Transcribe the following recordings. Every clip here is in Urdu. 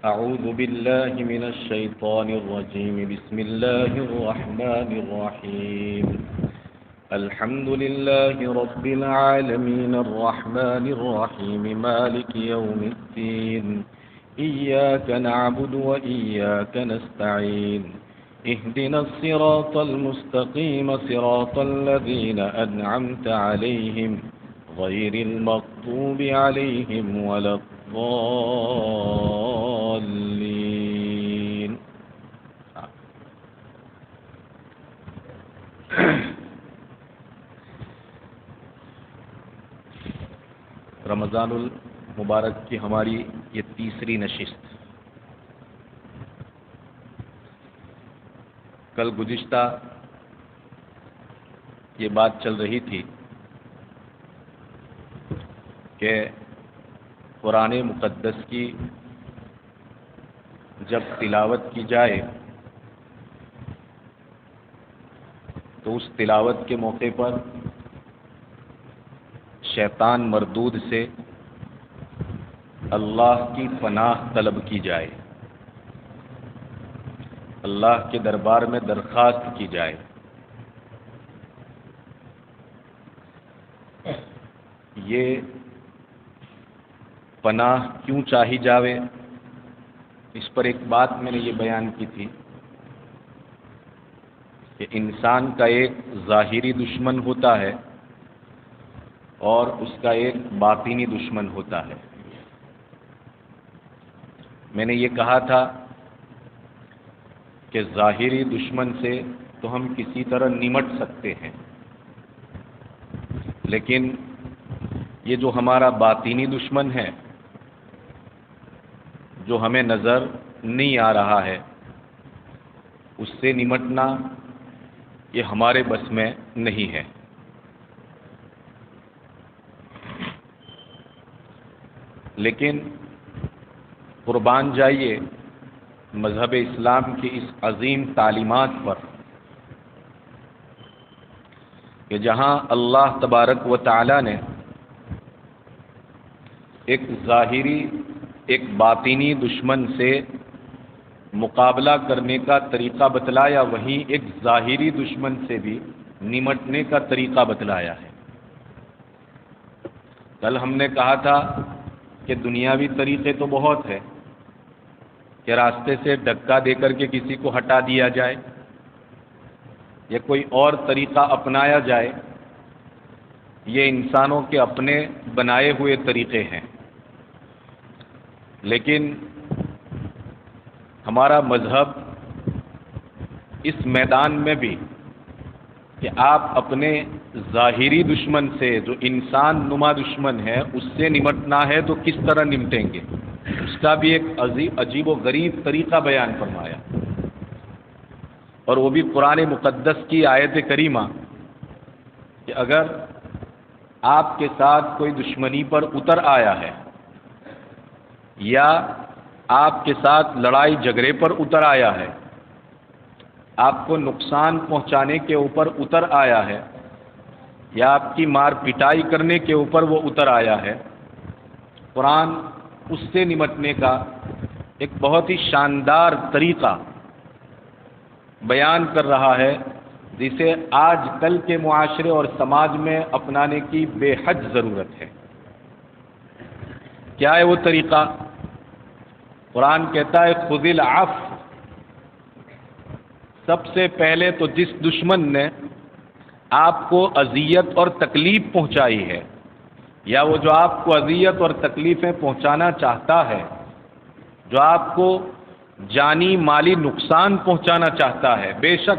أعوذ بالله من الشيطان الرجيم. بسم الله الرحمن الرحيم. الحمد لله رب العالمين الرحمن الرحيم مالك يوم الدين. إياك نعبد وإياك نستعين. اهدنا الصراط المستقيم صراط الذين أنعمت عليهم غير المغضوب عليهم ولا الضالين. رمضان المبارک کی ہماری یہ تیسری نشست. کل گزشتہ یہ بات چل رہی تھی کہ قرآن مقدس کی جب تلاوت کی جائے تو اس تلاوت کے موقع پر شیطان مردود سے اللہ کی پناہ طلب کی جائے، اللہ کے دربار میں درخواست کی جائے. یہ پناہ کیوں چاہی جاوے، اس پر ایک بات میں نے یہ بیان کی تھی کہ انسان کا ایک ظاہری دشمن ہوتا ہے اور اس کا ایک باطنی دشمن ہوتا ہے. میں نے یہ کہا تھا کہ ظاہری دشمن سے تو ہم کسی طرح نمٹ سکتے ہیں، لیکن یہ جو ہمارا باطنی دشمن ہے جو ہمیں نظر نہیں آ رہا ہے، اس سے نمٹنا یہ ہمارے بس میں نہیں ہے. لیکن قربان جائیے مذہب اسلام کی اس عظیم تعلیمات پر کہ جہاں اللہ تبارک و تعالی نے ایک ظاہری ایک باطنی دشمن سے مقابلہ کرنے کا طریقہ بتلایا، وہیں ایک ظاہری دشمن سے بھی نمٹنے کا طریقہ بتلایا ہے. کل ہم نے کہا تھا کہ دنیاوی طریقے تو بہت ہے کہ راستے سے دھکا دے کر کے کسی کو ہٹا دیا جائے یا کوئی اور طریقہ اپنایا جائے. یہ انسانوں کے اپنے بنائے ہوئے طریقے ہیں، لیکن ہمارا مذہب اس میدان میں بھی کہ آپ اپنے ظاہری دشمن سے جو انسان نما دشمن ہے اس سے نمٹنا ہے تو کس طرح نمٹیں گے، اس کا بھی ایک عجیب و غریب طریقہ بیان فرمایا، اور وہ بھی قرآن مقدس کی آیت کریمہ کہ اگر آپ کے ساتھ کوئی دشمنی پر اتر آیا ہے یا آپ کے ساتھ لڑائی جھگڑے پر اتر آیا ہے، آپ کو نقصان پہنچانے کے اوپر اتر آیا ہے یا آپ کی مار پٹائی کرنے کے اوپر وہ اتر آیا ہے، قرآن اس سے نمٹنے کا ایک بہت ہی شاندار طریقہ بیان کر رہا ہے جسے آج کل کے معاشرے اور سماج میں اپنانے کی بے حد ضرورت ہے. کیا ہے وہ طریقہ؟ قرآن کہتا ہے خذ العفو. سب سے پہلے تو جس دشمن نے آپ کو اذیت اور تکلیف پہنچائی ہے یا وہ جو آپ کو اذیت اور تکلیفیں پہنچانا چاہتا ہے، جو آپ کو جانی مالی نقصان پہنچانا چاہتا ہے، بے شک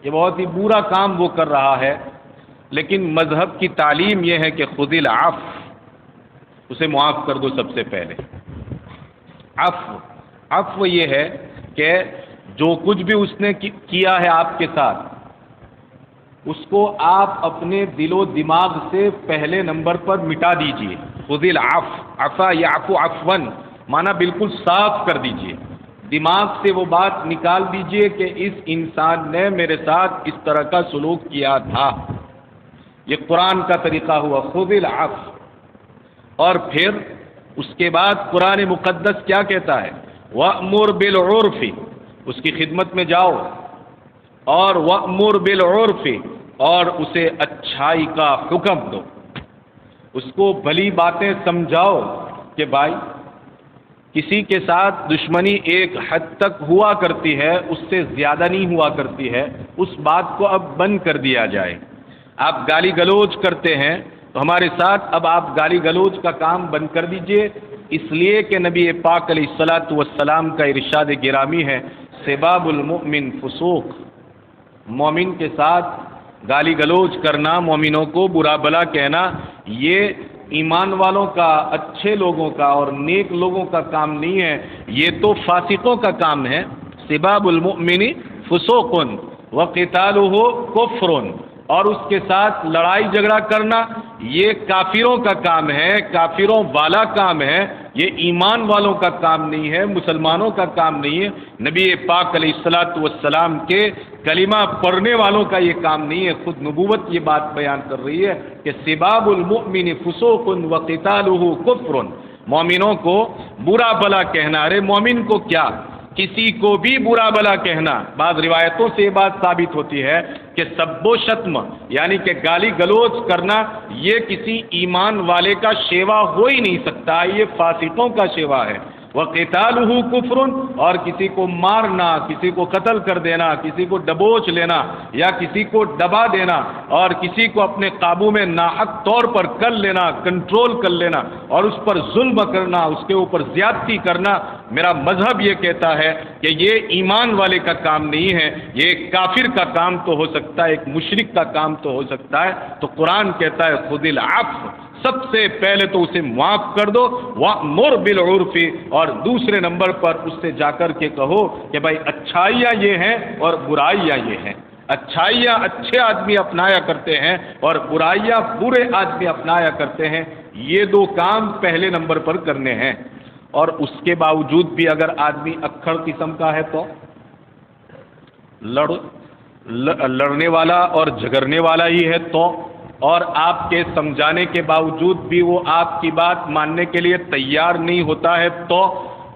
یہ بہت ہی برا کام وہ کر رہا ہے، لیکن مذہب کی تعلیم یہ ہے کہ خذ العفو، اسے معاف کر دو. سب سے پہلے عفو یہ ہے کہ جو کچھ بھی اس نے کیا ہے آپ کے ساتھ، اس کو آپ اپنے دل و دماغ سے پہلے نمبر پر مٹا دیجئے. خذ العفو، عفا یعفو عفوا، معنی بالکل صاف کر دیجئے. دماغ سے وہ بات نکال دیجئے کہ اس انسان نے میرے ساتھ اس طرح کا سلوک کیا تھا. یہ قرآن کا طریقہ ہوا خذ العفو. اور پھر اس کے بعد قرآن مقدس کیا کہتا ہے؟ وَأْمُرْ بِالْعُرْفِ، اس کی خدمت میں جاؤ، اور وَأْمُرْ بِالْعُرْفِ، اور اسے اچھائی کا حکم دو، اس کو بھلی باتیں سمجھاؤ کہ بھائی کسی کے ساتھ دشمنی ایک حد تک ہوا کرتی ہے، اس سے زیادہ نہیں ہوا کرتی ہے، اس بات کو اب بند کر دیا جائے۔ آپ گالی گلوچ کرتے ہیں تو ہمارے ساتھ اب آپ گالی گلوچ کا کام بند کر دیجئے، اس لیے کہ نبی پاک علیہ الصلاۃ والسلام کا ارشاد گرامی ہے، سباب المؤمن فسوق، مومن کے ساتھ گالی گلوچ کرنا، مومنوں کو برا بھلا کہنا، یہ ایمان والوں کا، اچھے لوگوں کا اور نیک لوگوں کا کام نہیں ہے، یہ تو فاسقوں کا کام ہے۔ سباب المؤمن فسوق وقتالہ کفر، اور اس کے ساتھ لڑائی جھگڑا کرنا یہ کافروں کا کام ہے، کافروں والا کام ہے، یہ ایمان والوں کا کام نہیں ہے، مسلمانوں کا کام نہیں ہے، نبی پاک علیہ الصلاۃ والسلام کے کلمہ پڑھنے والوں کا یہ کام نہیں ہے۔ خود نبوت یہ بات بیان کر رہی ہے کہ سباب المؤمن فسوق وقتالہ کفر، مومنوں کو برا بھلا کہنا، ارے مومن کو کیا، کسی کو بھی برا بھلا کہنا، بعض روایتوں سے یہ بات ثابت ہوتی ہے کہ سب و شتم یعنی کہ گالی گلوچ کرنا یہ کسی ایمان والے کا شیوا ہو ہی نہیں سکتا، یہ فاسقوں کا شیوا ہے۔ وَقِتَالُهُ كُفْرٌ، اور کسی کو مارنا، کسی کو قتل کر دینا، کسی کو دبوچ لینا یا کسی کو دبا دینا اور کسی کو اپنے قابو میں ناحق طور پر کر لینا، کنٹرول کر لینا اور اس پر ظلم کرنا، اس کے اوپر زیادتی کرنا، میرا مذہب یہ کہتا ہے کہ یہ ایمان والے کا کام نہیں ہے، یہ ایک کافر کا کام تو ہو سکتا ہے، ایک مشرک کا کام تو ہو سکتا ہے۔ تو قرآن کہتا ہے خذ العفو، سب سے پہلے تو اسے معاف کر دو، وَأْمُرْ بِالْعُرْفِ، اور دوسرے نمبر پر اس سے جا کر کے کہو کہ بھائی اچھائیاں یہ ہیں اور برائیاں یہ ہیں، اچھائیاں اچھے آدمی اپنایا کرتے ہیں اور برائیاں برے آدمی اپنایا کرتے ہیں، یہ دو کام پہلے نمبر پر کرنے ہیں۔ اور اس کے باوجود بھی اگر آدمی اکھڑ قسم کا ہے تو لڑنے والا اور جھگڑنے والا ہی ہے تو، اور آپ کے سمجھانے کے باوجود بھی وہ آپ کی بات ماننے کے لیے تیار نہیں ہوتا ہے تو،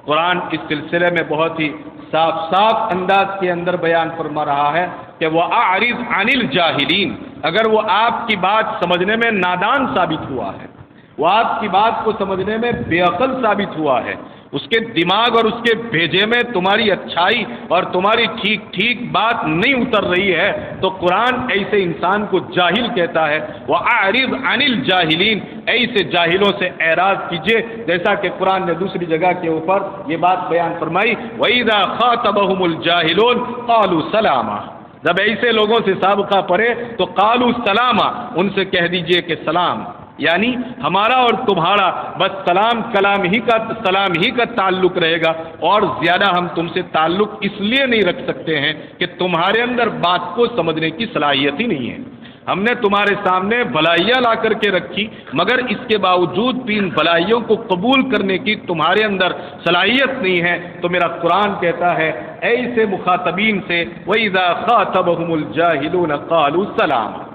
قرآن اس سلسلے میں بہت ہی صاف صاف انداز کے اندر بیان فرما رہا ہے کہ وَأَعْرِضْ عَنِ الْجَاهِلِينَ، اگر وہ آپ کی بات سمجھنے میں نادان ثابت ہوا ہے، وہ آپ کی بات کو سمجھنے میں بے عقل ثابت ہوا ہے، اس کے دماغ اور اس کے بھیجے میں تمہاری اچھائی اور تمہاری ٹھیک ٹھیک بات نہیں اتر رہی ہے، تو قرآن ایسے انسان کو جاہل کہتا ہے۔ وَأَعْرِضْ عَنِ الْجَاهِلِينَ، ایسے جاہلوں سے اعراض کیجئے، جیسا کہ قرآن نے دوسری جگہ کے اوپر یہ بات بیان فرمائی، وَإِذَا خَاطَبَهُمُ الْجَاهِلُونَ قَالُوا سَلَامًا، جب ایسے لوگوں سے سابقہ پڑھے تو قالوا سلاما، ان سے کہہ دیجئے کہ سلام، یعنی ہمارا اور تمہارا بس سلام ہی کا تعلق رہے گا، اور زیادہ ہم تم سے تعلق اس لیے نہیں رکھ سکتے ہیں کہ تمہارے اندر بات کو سمجھنے کی صلاحیت ہی نہیں ہے، ہم نے تمہارے سامنے بھلائیاں لا کر کے رکھی، مگر اس کے باوجود بھی ان بھلائیوں کو قبول کرنے کی تمہارے اندر صلاحیت نہیں ہے، تو میرا قرآن کہتا ہے ایسے مخاطبین سے وَإِذَا خَاطَبَهُمُ الْجَاهِلُونَ قَالُوا سَلَامًا۔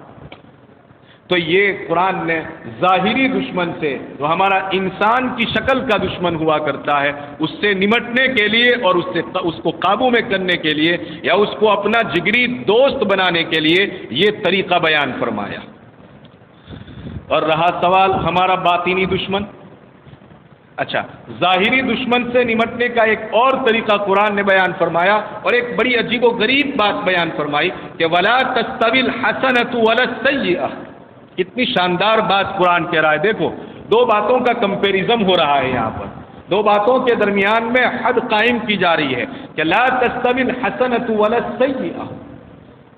تو یہ قرآن نے ظاہری دشمن سے، جو ہمارا انسان کی شکل کا دشمن ہوا کرتا ہے، اس سے نمٹنے کے لیے اور اس کو قابو میں کرنے کے لیے یا اس کو اپنا جگری دوست بنانے کے لیے یہ طریقہ بیان فرمایا۔ اور رہا سوال ہمارا باطنی دشمن، اچھا ظاہری دشمن سے نمٹنے کا ایک اور طریقہ قرآن نے بیان فرمایا، اور ایک بڑی عجیب و غریب بات بیان فرمائی کہ وَلَا تَسْتَوِي الْحَسَنَةُ وَلَا السَّيِّئَةُ، کتنی شاندار بات قرآن کہہ رہا ہے۔ دیکھو دو باتوں کا کمپیریزم ہو رہا ہے یہاں پر، دو باتوں کے درمیان میں حد قائم کی جا رہی ہے کہ لا تستوی الحسنۃ ولا السیئۃ،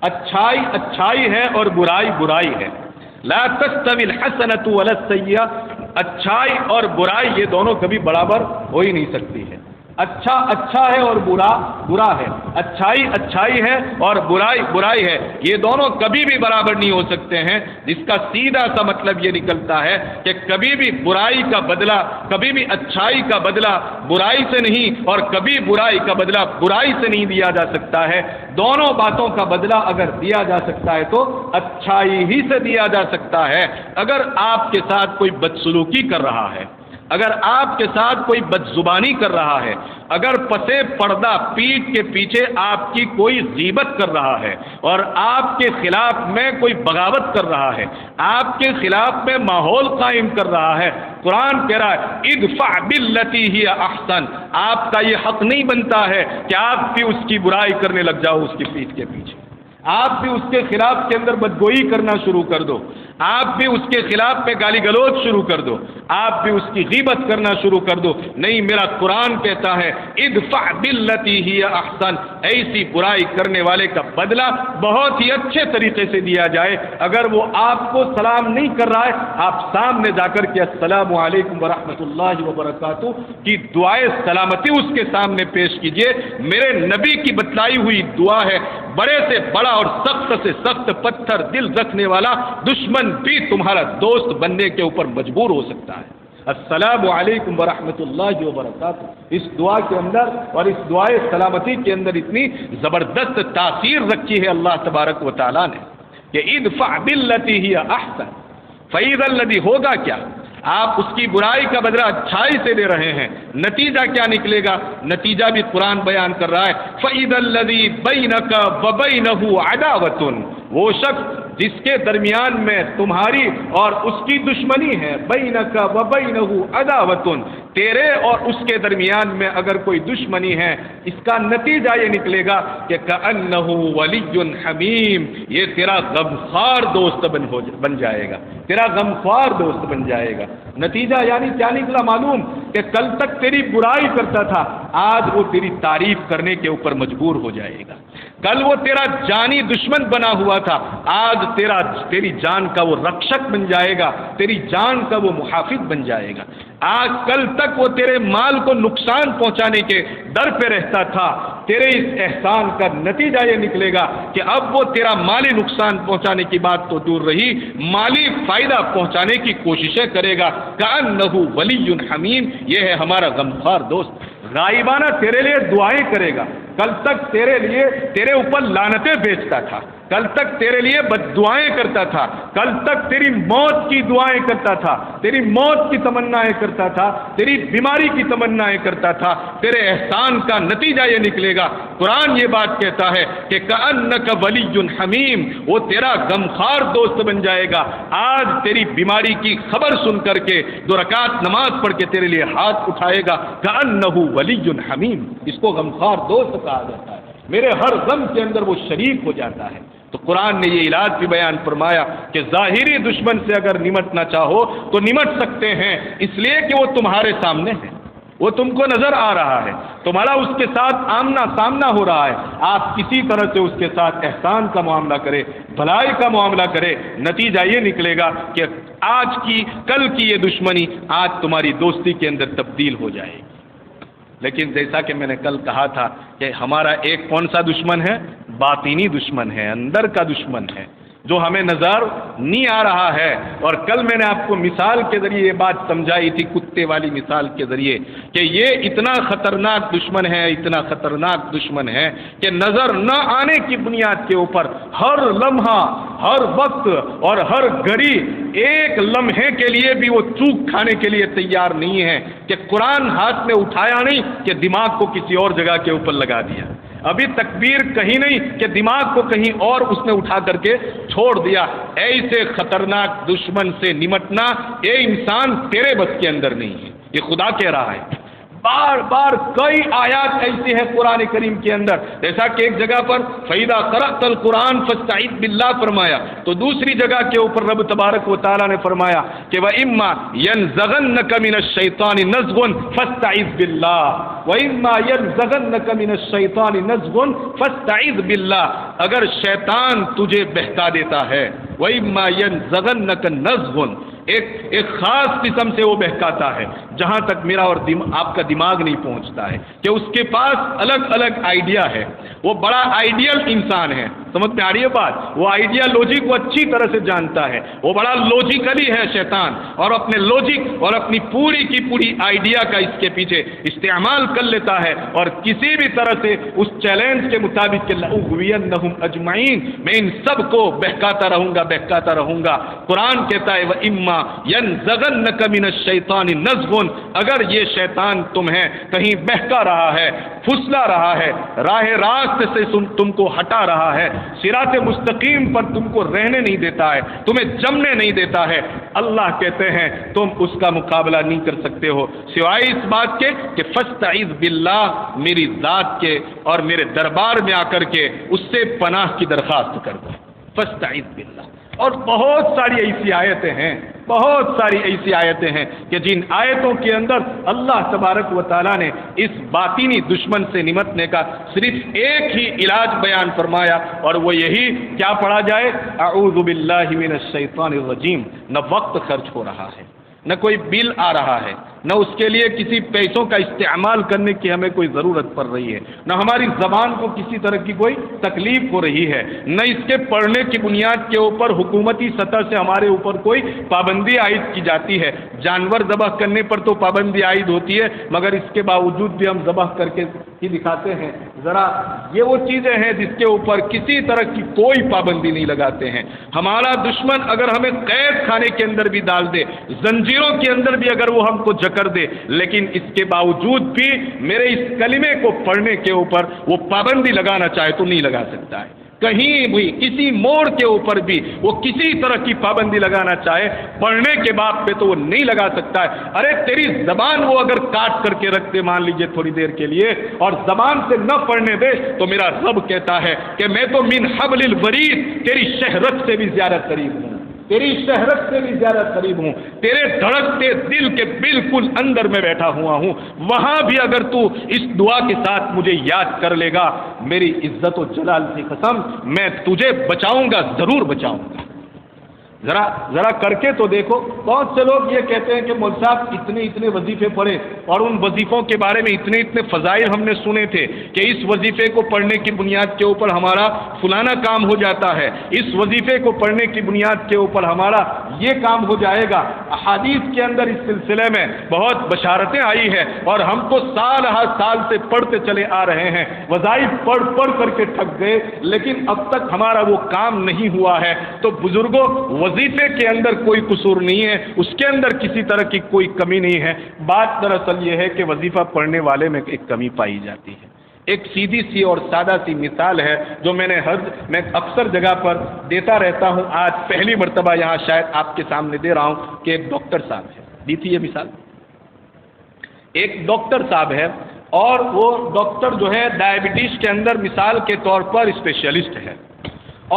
اچھائی ہے اور برائی ہے، لا تستوی الحسنۃ ولا السیئۃ، اچھائی اور برائی یہ دونوں کبھی برابر ہو ہی نہیں سکتی ہے، اچھا ہے اور برا ہے، اچھائی ہے اور برائی ہے، یہ دونوں کبھی بھی برابر نہیں ہو سکتے ہیں، جس کا سیدھا سا مطلب یہ نکلتا ہے کہ کبھی بھی برائی کا بدلہ، کبھی بھی اچھائی کا بدلہ برائی سے نہیں، اور کبھی برائی کا بدلہ برائی سے نہیں دیا جا سکتا ہے، دونوں باتوں کا بدلہ اگر دیا جا سکتا ہے تو اچھائی ہی سے دیا جا سکتا ہے۔ اگر آپ کے ساتھ کوئی بدسلوکی کر رہا ہے، اگر آپ کے ساتھ کوئی بدزبانی کر رہا ہے، اگر پسے پردہ پیٹھ کے پیچھے آپ کی کوئی غیبت کر رہا ہے اور آپ کے خلاف میں کوئی بغاوت کر رہا ہے، آپ کے خلاف میں ماحول قائم کر رہا ہے، قرآن کہہ رہا ہے ادفع باللتی ہی احسن، آپ کا یہ حق نہیں بنتا ہے کہ آپ بھی اس کی برائی کرنے لگ جاؤ اس کی پیٹھ کے پیچھے، آپ بھی اس کے خلاف کے اندر بدگوئی کرنا شروع کر دو، آپ بھی اس کے خلاف میں گالی گلوچ شروع کر دو، آپ بھی اس کی غیبت کرنا شروع کر دو۔ نہیں، میرا قرآن کہتا ہے ادفع باللتی ہی احسن، ایسی برائی کرنے والے کا بدلہ بہت ہی اچھے طریقے سے دیا جائے۔ اگر وہ آپ کو سلام نہیں کر رہا ہے، آپ سامنے جا کر کے السلام علیکم ورحمۃ اللہ وبرکاتہ کی دعائے سلامتی اس کے سامنے پیش کیجئے۔ میرے نبی کی بتلائی ہوئی دعا ہے، بڑے سے بڑا اور سخت سے سخت پتھر دل رکھنے والا دشمن بھی تمہارا دوست بننے کے اوپر مجبور ہو سکتا ہے۔ السلام علیکم ورحمۃ اللہ وبرکاتہ، اس دعا کے اندر اور اس دعائے سلامتی کے اندر اتنی زبردست تاثیر رکھی ہے اللہ تبارک و تعالیٰ نے کہ ادفع باللتی ہی احسن، فإذا الذی، ہوگا کیا؟ آپ اس کی برائی کا بدلہ اچھائی سے لے رہے ہیں، نتیجہ کیا نکلے گا؟ نتیجہ بھی قرآن بیان کر رہا ہے فإذا الذی بینک وبینہ عداوۃ، وہ شخص جس کے درمیان میں تمہاری اور اس کی دشمنی ہے، بینک وبینہ عداوۃ، تیرے اور اس کے درمیان میں اگر کوئی دشمنی ہے، اس کا نتیجہ یہ نکلے گا کہ کأنہ ولی حمیم، یہ تیرا غمخوار دوست بن جائے گا، تیرا غمخوار دوست بن جائے گا۔ نتیجہ یعنی کیا نکلا معلوم؟ کہ کل تک تیری برائی کرتا تھا، آج وہ تیری تعریف کرنے کے اوپر مجبور ہو جائے گا۔ کل وہ تیرا جانی دشمن بنا ہوا تھا، آج تیری جان کا وہ رکشک بن جائے گا، تیری جان کا وہ محافظ بن جائے گا۔ آج کل تک وہ تیرے مال کو نقصان پہنچانے کے در پہ رہتا تھا، تیرے اس احسان کا نتیجہ یہ نکلے گا کہ اب وہ تیرا مالی نقصان پہنچانے کی بات تو دور رہی، مالی فائدہ پہنچانے کی کوششیں کرے گا۔ کأنہ ولی حمیم، یہ ہے ہمارا غمخوار دوست، غائبانہ تیرے لیے دعائیں کرے گا۔ کل تک تیرے اوپر لعنتیں بیچتا تھا، کل تک تیرے لیے بد دعائیں کرتا تھا، کل تک تیری موت کی دعائیں کرتا تھا، تیری موت کی تمنائیں کرتا تھا، تیری بیماری کی تمنائیں کرتا تھا، تیرے احسان کا نتیجہ یہ نکلے گا۔ قرآن یہ بات کہتا ہے کہ کأنک ولی حمیم، وہ تیرا غمخوار دوست بن جائے گا۔ آج تیری بیماری کی خبر سن کر کے 2 رکعت نماز پڑھ کے تیرے لیے ہاتھ اٹھائے گا، کأنہ ولی حمیم، اس کو غمخوار دوست کہا جاتا ہے، میرے ہر غم کے اندر وہ شریک ہو جاتا ہے۔ تو قرآن نے یہ علاج بھی بیان فرمایا کہ ظاہری دشمن سے اگر نمٹنا چاہو تو نمٹ سکتے ہیں، اس لیے کہ وہ تمہارے سامنے ہے، وہ تم کو نظر آ رہا ہے، تمہارا اس کے ساتھ آمنا سامنا ہو رہا ہے۔ آپ کسی طرح سے اس کے ساتھ احسان کا معاملہ کرے، بھلائی کا معاملہ کرے، نتیجہ یہ نکلے گا کہ کل کی یہ دشمنی آج تمہاری دوستی کے اندر تبدیل ہو جائے گی۔ لیکن جیسا کہ میں نے کل کہا تھا کہ ہمارا ایک کون سا دشمن ہے؟ باطینی دشمن ہے، اندر کا دشمن ہے، جو ہمیں نظر نہیں آ رہا ہے۔ اور کل میں نے آپ کو مثال کے ذریعے یہ بات سمجھائی تھی، کتے والی مثال کے ذریعے، کہ یہ اتنا خطرناک دشمن ہے، اتنا خطرناک دشمن ہے کہ نظر نہ آنے کی بنیاد کے اوپر ہر لمحہ، ہر وقت اور ہر گھڑی، ایک لمحے کے لیے بھی وہ چوک کھانے کے لیے تیار نہیں ہے کہ قرآن ہاتھ میں اٹھایا نہیں کہ دماغ کو کسی اور جگہ کے اوپر لگا دیا، ابھی تکبیر کہیں نہیں کہ دماغ کو کہیں اور اس نے اٹھا کر کے چھوڑ دیا۔ ایسے خطرناک دشمن سے نمٹنا یہ انسان تیرے بس کے اندر نہیں ہے، یہ خدا کہہ رہا ہے۔ بار بار کئی آیات ایسی ہیں قرآن کریم کے اندر، جیسا کہ ایک جگہ پر فَإِذَا قَرَأْتَ الْقُرْآنَ فَاسْتَعِذْ بِاللَّهِ فرمایا، تو دوسری جگہ کے اوپر رب تبارک و تعالیٰ نے فرمایا کہ وَإِمَّا يَنزَغَنَّكَ مِنَ الشَّيْطَانِ نَزْغٌ فَاسْتَعِذْ بِاللَّهِ وَإِمَّا يَنزَغَنَّكَ مِنَ الشَّيْطَانِ نَزْغٌ فَاسْتَعِذْ بِاللَّهِ، اگر شیطان تجھے بہکا دیتا ہے، وَإِمَّا يَنزَغَنَّكَ نَزْغٌ، ایک خاص قسم سے وہ بہکاتا ہے جہاں تک میرا اور آپ کا دماغ نہیں پہنچتا ہے، کہ اس کے پاس الگ الگ آئیڈیا ہے، وہ بڑا آئیڈیل انسان ہے، سمجھ میں آ رہی ہے بات؟ وہ آئیڈیالوجی کو اچھی طرح سے جانتا ہے، وہ بڑا لوجیکلی ہے شیطان، اور اپنے لوجک اور اپنی پوری کی پوری آئیڈیا کا اس کے پیچھے استعمال کر لیتا ہے، اور کسی بھی طرح سے اس چیلنج کے مطابق کہ لأغوینہم اجمعین، میں ان سب کو بہکاتا رہوں گا۔ قرآن کہتا ہے وَإِمَّا يَنزَغَنَّكَ مِنَ الشَّيْطَانِ نَزْغٌ، اگر یہ شیطان تمہیں کہیں بہکا رہا ہے، پھسلا رہا ہے، راہ راست سے تم کو ہٹا رہا ہے، صراط مستقیم پر تم کو رہنے نہیں دیتا ہے، تمہیں جمنے نہیں دیتا ہے، اللہ کہتے ہیں تم اس کا مقابلہ نہیں کر سکتے ہو سوائے اس بات کے کہ فاستعذ باللہ، میری ذات کے اور میرے دربار میں آ کر کے اس سے پناہ کی درخواست کر دو، فاستعذ باللہ۔ اور بہت ساری ایسی آیتیں ہیں کہ جن آیتوں کے اندر اللہ تبارک و تعالیٰ نے اس باطنی دشمن سے نمٹنے کا صرف ایک ہی علاج بیان فرمایا، اور وہ یہی کیا پڑھا جائے؟ اعوذ باللہ من الشیطان الرجیم۔ نہ وقت خرچ ہو رہا ہے، نہ کوئی بل آ رہا ہے، نہ اس کے لیے کسی پیسوں کا استعمال کرنے کی ہمیں کوئی ضرورت پڑ رہی ہے، نہ ہماری زبان کو کسی طرح کی کوئی تکلیف ہو رہی ہے، نہ اس کے پڑھنے کی بنیاد کے اوپر حکومتی سطح سے ہمارے اوپر کوئی پابندی عائد کی جاتی ہے۔ جانور ذبح کرنے پر تو پابندی عائد ہوتی ہے، مگر اس کے باوجود بھی ہم ذبح کر کے ہی دکھاتے ہیں۔ ذرا یہ وہ چیزیں ہیں جس کے اوپر کسی طرح کی کوئی پابندی نہیں لگاتے ہیں۔ ہمارا دشمن اگر ہمیں قید خانے کے اندر بھی ڈال دے، زنجیروں کے اندر بھی اگر وہ ہم کو کر دے، لیکن اس کے باوجود بھی میرے اس کلمے کو پڑھنے کے اوپر وہ پابندی لگانا چاہے تو نہیں لگا سکتا ہے۔ کہیں بھی کسی موڑ کے اوپر بھی وہ کسی طرح کی پابندی لگانا چاہے پڑھنے کے بعد پہ تو وہ نہیں لگا سکتا ہے۔ ارے تیری زبان وہ اگر کاٹ کر کے رکھ دے مان لیجئے تھوڑی دیر کے لیے اور زبان سے نہ پڑھنے دے، تو میرا رب کہتا ہے کہ میں تو من حبل الورید تیری شہرت سے بھی زیادہ قریب ہوں، تیری شہرت سے بھی زیادہ قریب ہوں، تیرے دھڑکتے دل کے بالکل اندر میں بیٹھا ہوا ہوں، وہاں بھی اگر تو اس دعا کے ساتھ مجھے یاد کر لے گا، میری عزت و جلال کی قسم میں تجھے بچاؤں گا، ضرور بچاؤں گا۔ ذرا کر کے تو دیکھو۔ بہت سے لوگ یہ کہتے ہیں کہ مولوی صاحب اتنے وظیفے پڑھے اور ان وظیفوں کے بارے میں اتنے فضائل ہم نے سنے تھے کہ اس وظیفے کو پڑھنے کی بنیاد کے اوپر ہمارا فلانا کام ہو جاتا ہے، اس وظیفے کو پڑھنے کی بنیاد کے اوپر ہمارا یہ کام ہو جائے گا۔ احادیث کے اندر اس سلسلے میں بہت بشارتیں آئی ہیں اور ہم تو سال ہر سال سے پڑھتے چلے آ رہے ہیں، وظائف پڑھ کر کے تھک گئے، لیکن اب تک ہمارا وہ کام نہیں ہوا ہے۔ تو بزرگوں، وظیفے کے اندر کوئی قصور نہیں ہے، اس کے اندر کسی طرح کی کوئی کمی نہیں ہے۔ بات دراصل یہ ہے کہ وظیفہ پڑھنے والے میں ایک کمی پائی جاتی ہے۔ ایک سیدھی سی اور سادہ سی مثال ہے جو میں اکثر جگہ پر دیتا رہتا ہوں، آج پہلی مرتبہ یہاں شاید آپ کے سامنے دے رہا ہوں کہ ایک ڈاکٹر صاحب ہے، دی تھی یہ مثال۔ ایک ڈاکٹر صاحب ہے اور وہ ڈاکٹر جو ہے ڈائبٹیز کے اندر مثال کے طور پر اسپیشلسٹ ہے،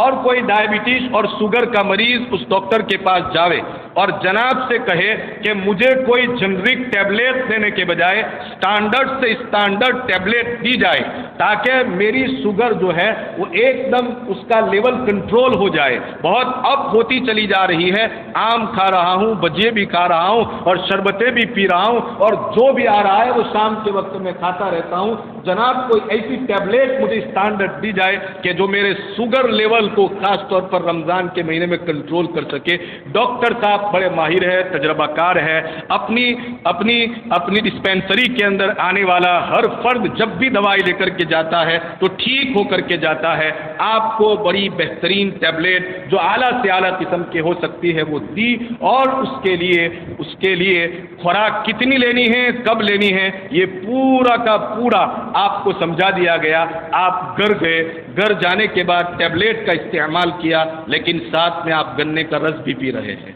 اور کوئی ڈائبٹیز اور شوگر کا مریض اس ڈاکٹر کے پاس جاوے اور جناب سے کہے کہ مجھے کوئی جنرک ٹیبلیٹ دینے کے بجائے اسٹینڈرڈ سے اسٹینڈرڈ ٹیبلیٹ دی جائے تاکہ میری شوگر جو ہے وہ ایک دم اس کا لیول کنٹرول ہو جائے، بہت اپ ہوتی چلی جا رہی ہے، آم کھا رہا ہوں، بجے بھی کھا رہا ہوں اور شربتیں بھی پی رہا ہوں اور جو بھی آ رہا ہے وہ شام کے وقت میں کھاتا رہتا ہوں، جناب کوئی ایسی ٹیبلیٹ مجھے اسٹینڈرڈ دی جائے کہ جو میرے شوگر لیول کو خاص طور پر رمضان کے مہینے میں کنٹرول کر سکے۔ ڈاکٹر صاحب بڑے ماہر ہے، تجربہ کار ہے، اپنی ڈسپینسری کے اندر آنے والا ہر فرد جب بھی دوائی لے کر کے جاتا ہے تو ٹھیک ہو کر کے جاتا ہے۔ آپ کو بڑی بہترین ٹیبلیٹ جو اعلیٰ سے اعلیٰ قسم کی ہو سکتی ہے وہ دی، اور اس کے لیے خوراک کتنی لینی ہے، کب لینی ہے، یہ پورا کا پورا آپ کو سمجھا دیا گیا۔ آپ گھر گئے، گھر جانے کے بعد ٹیبلیٹ کا استعمال کیا، لیکن ساتھ میں آپ گنے کا رس بھی پی رہے ہیں،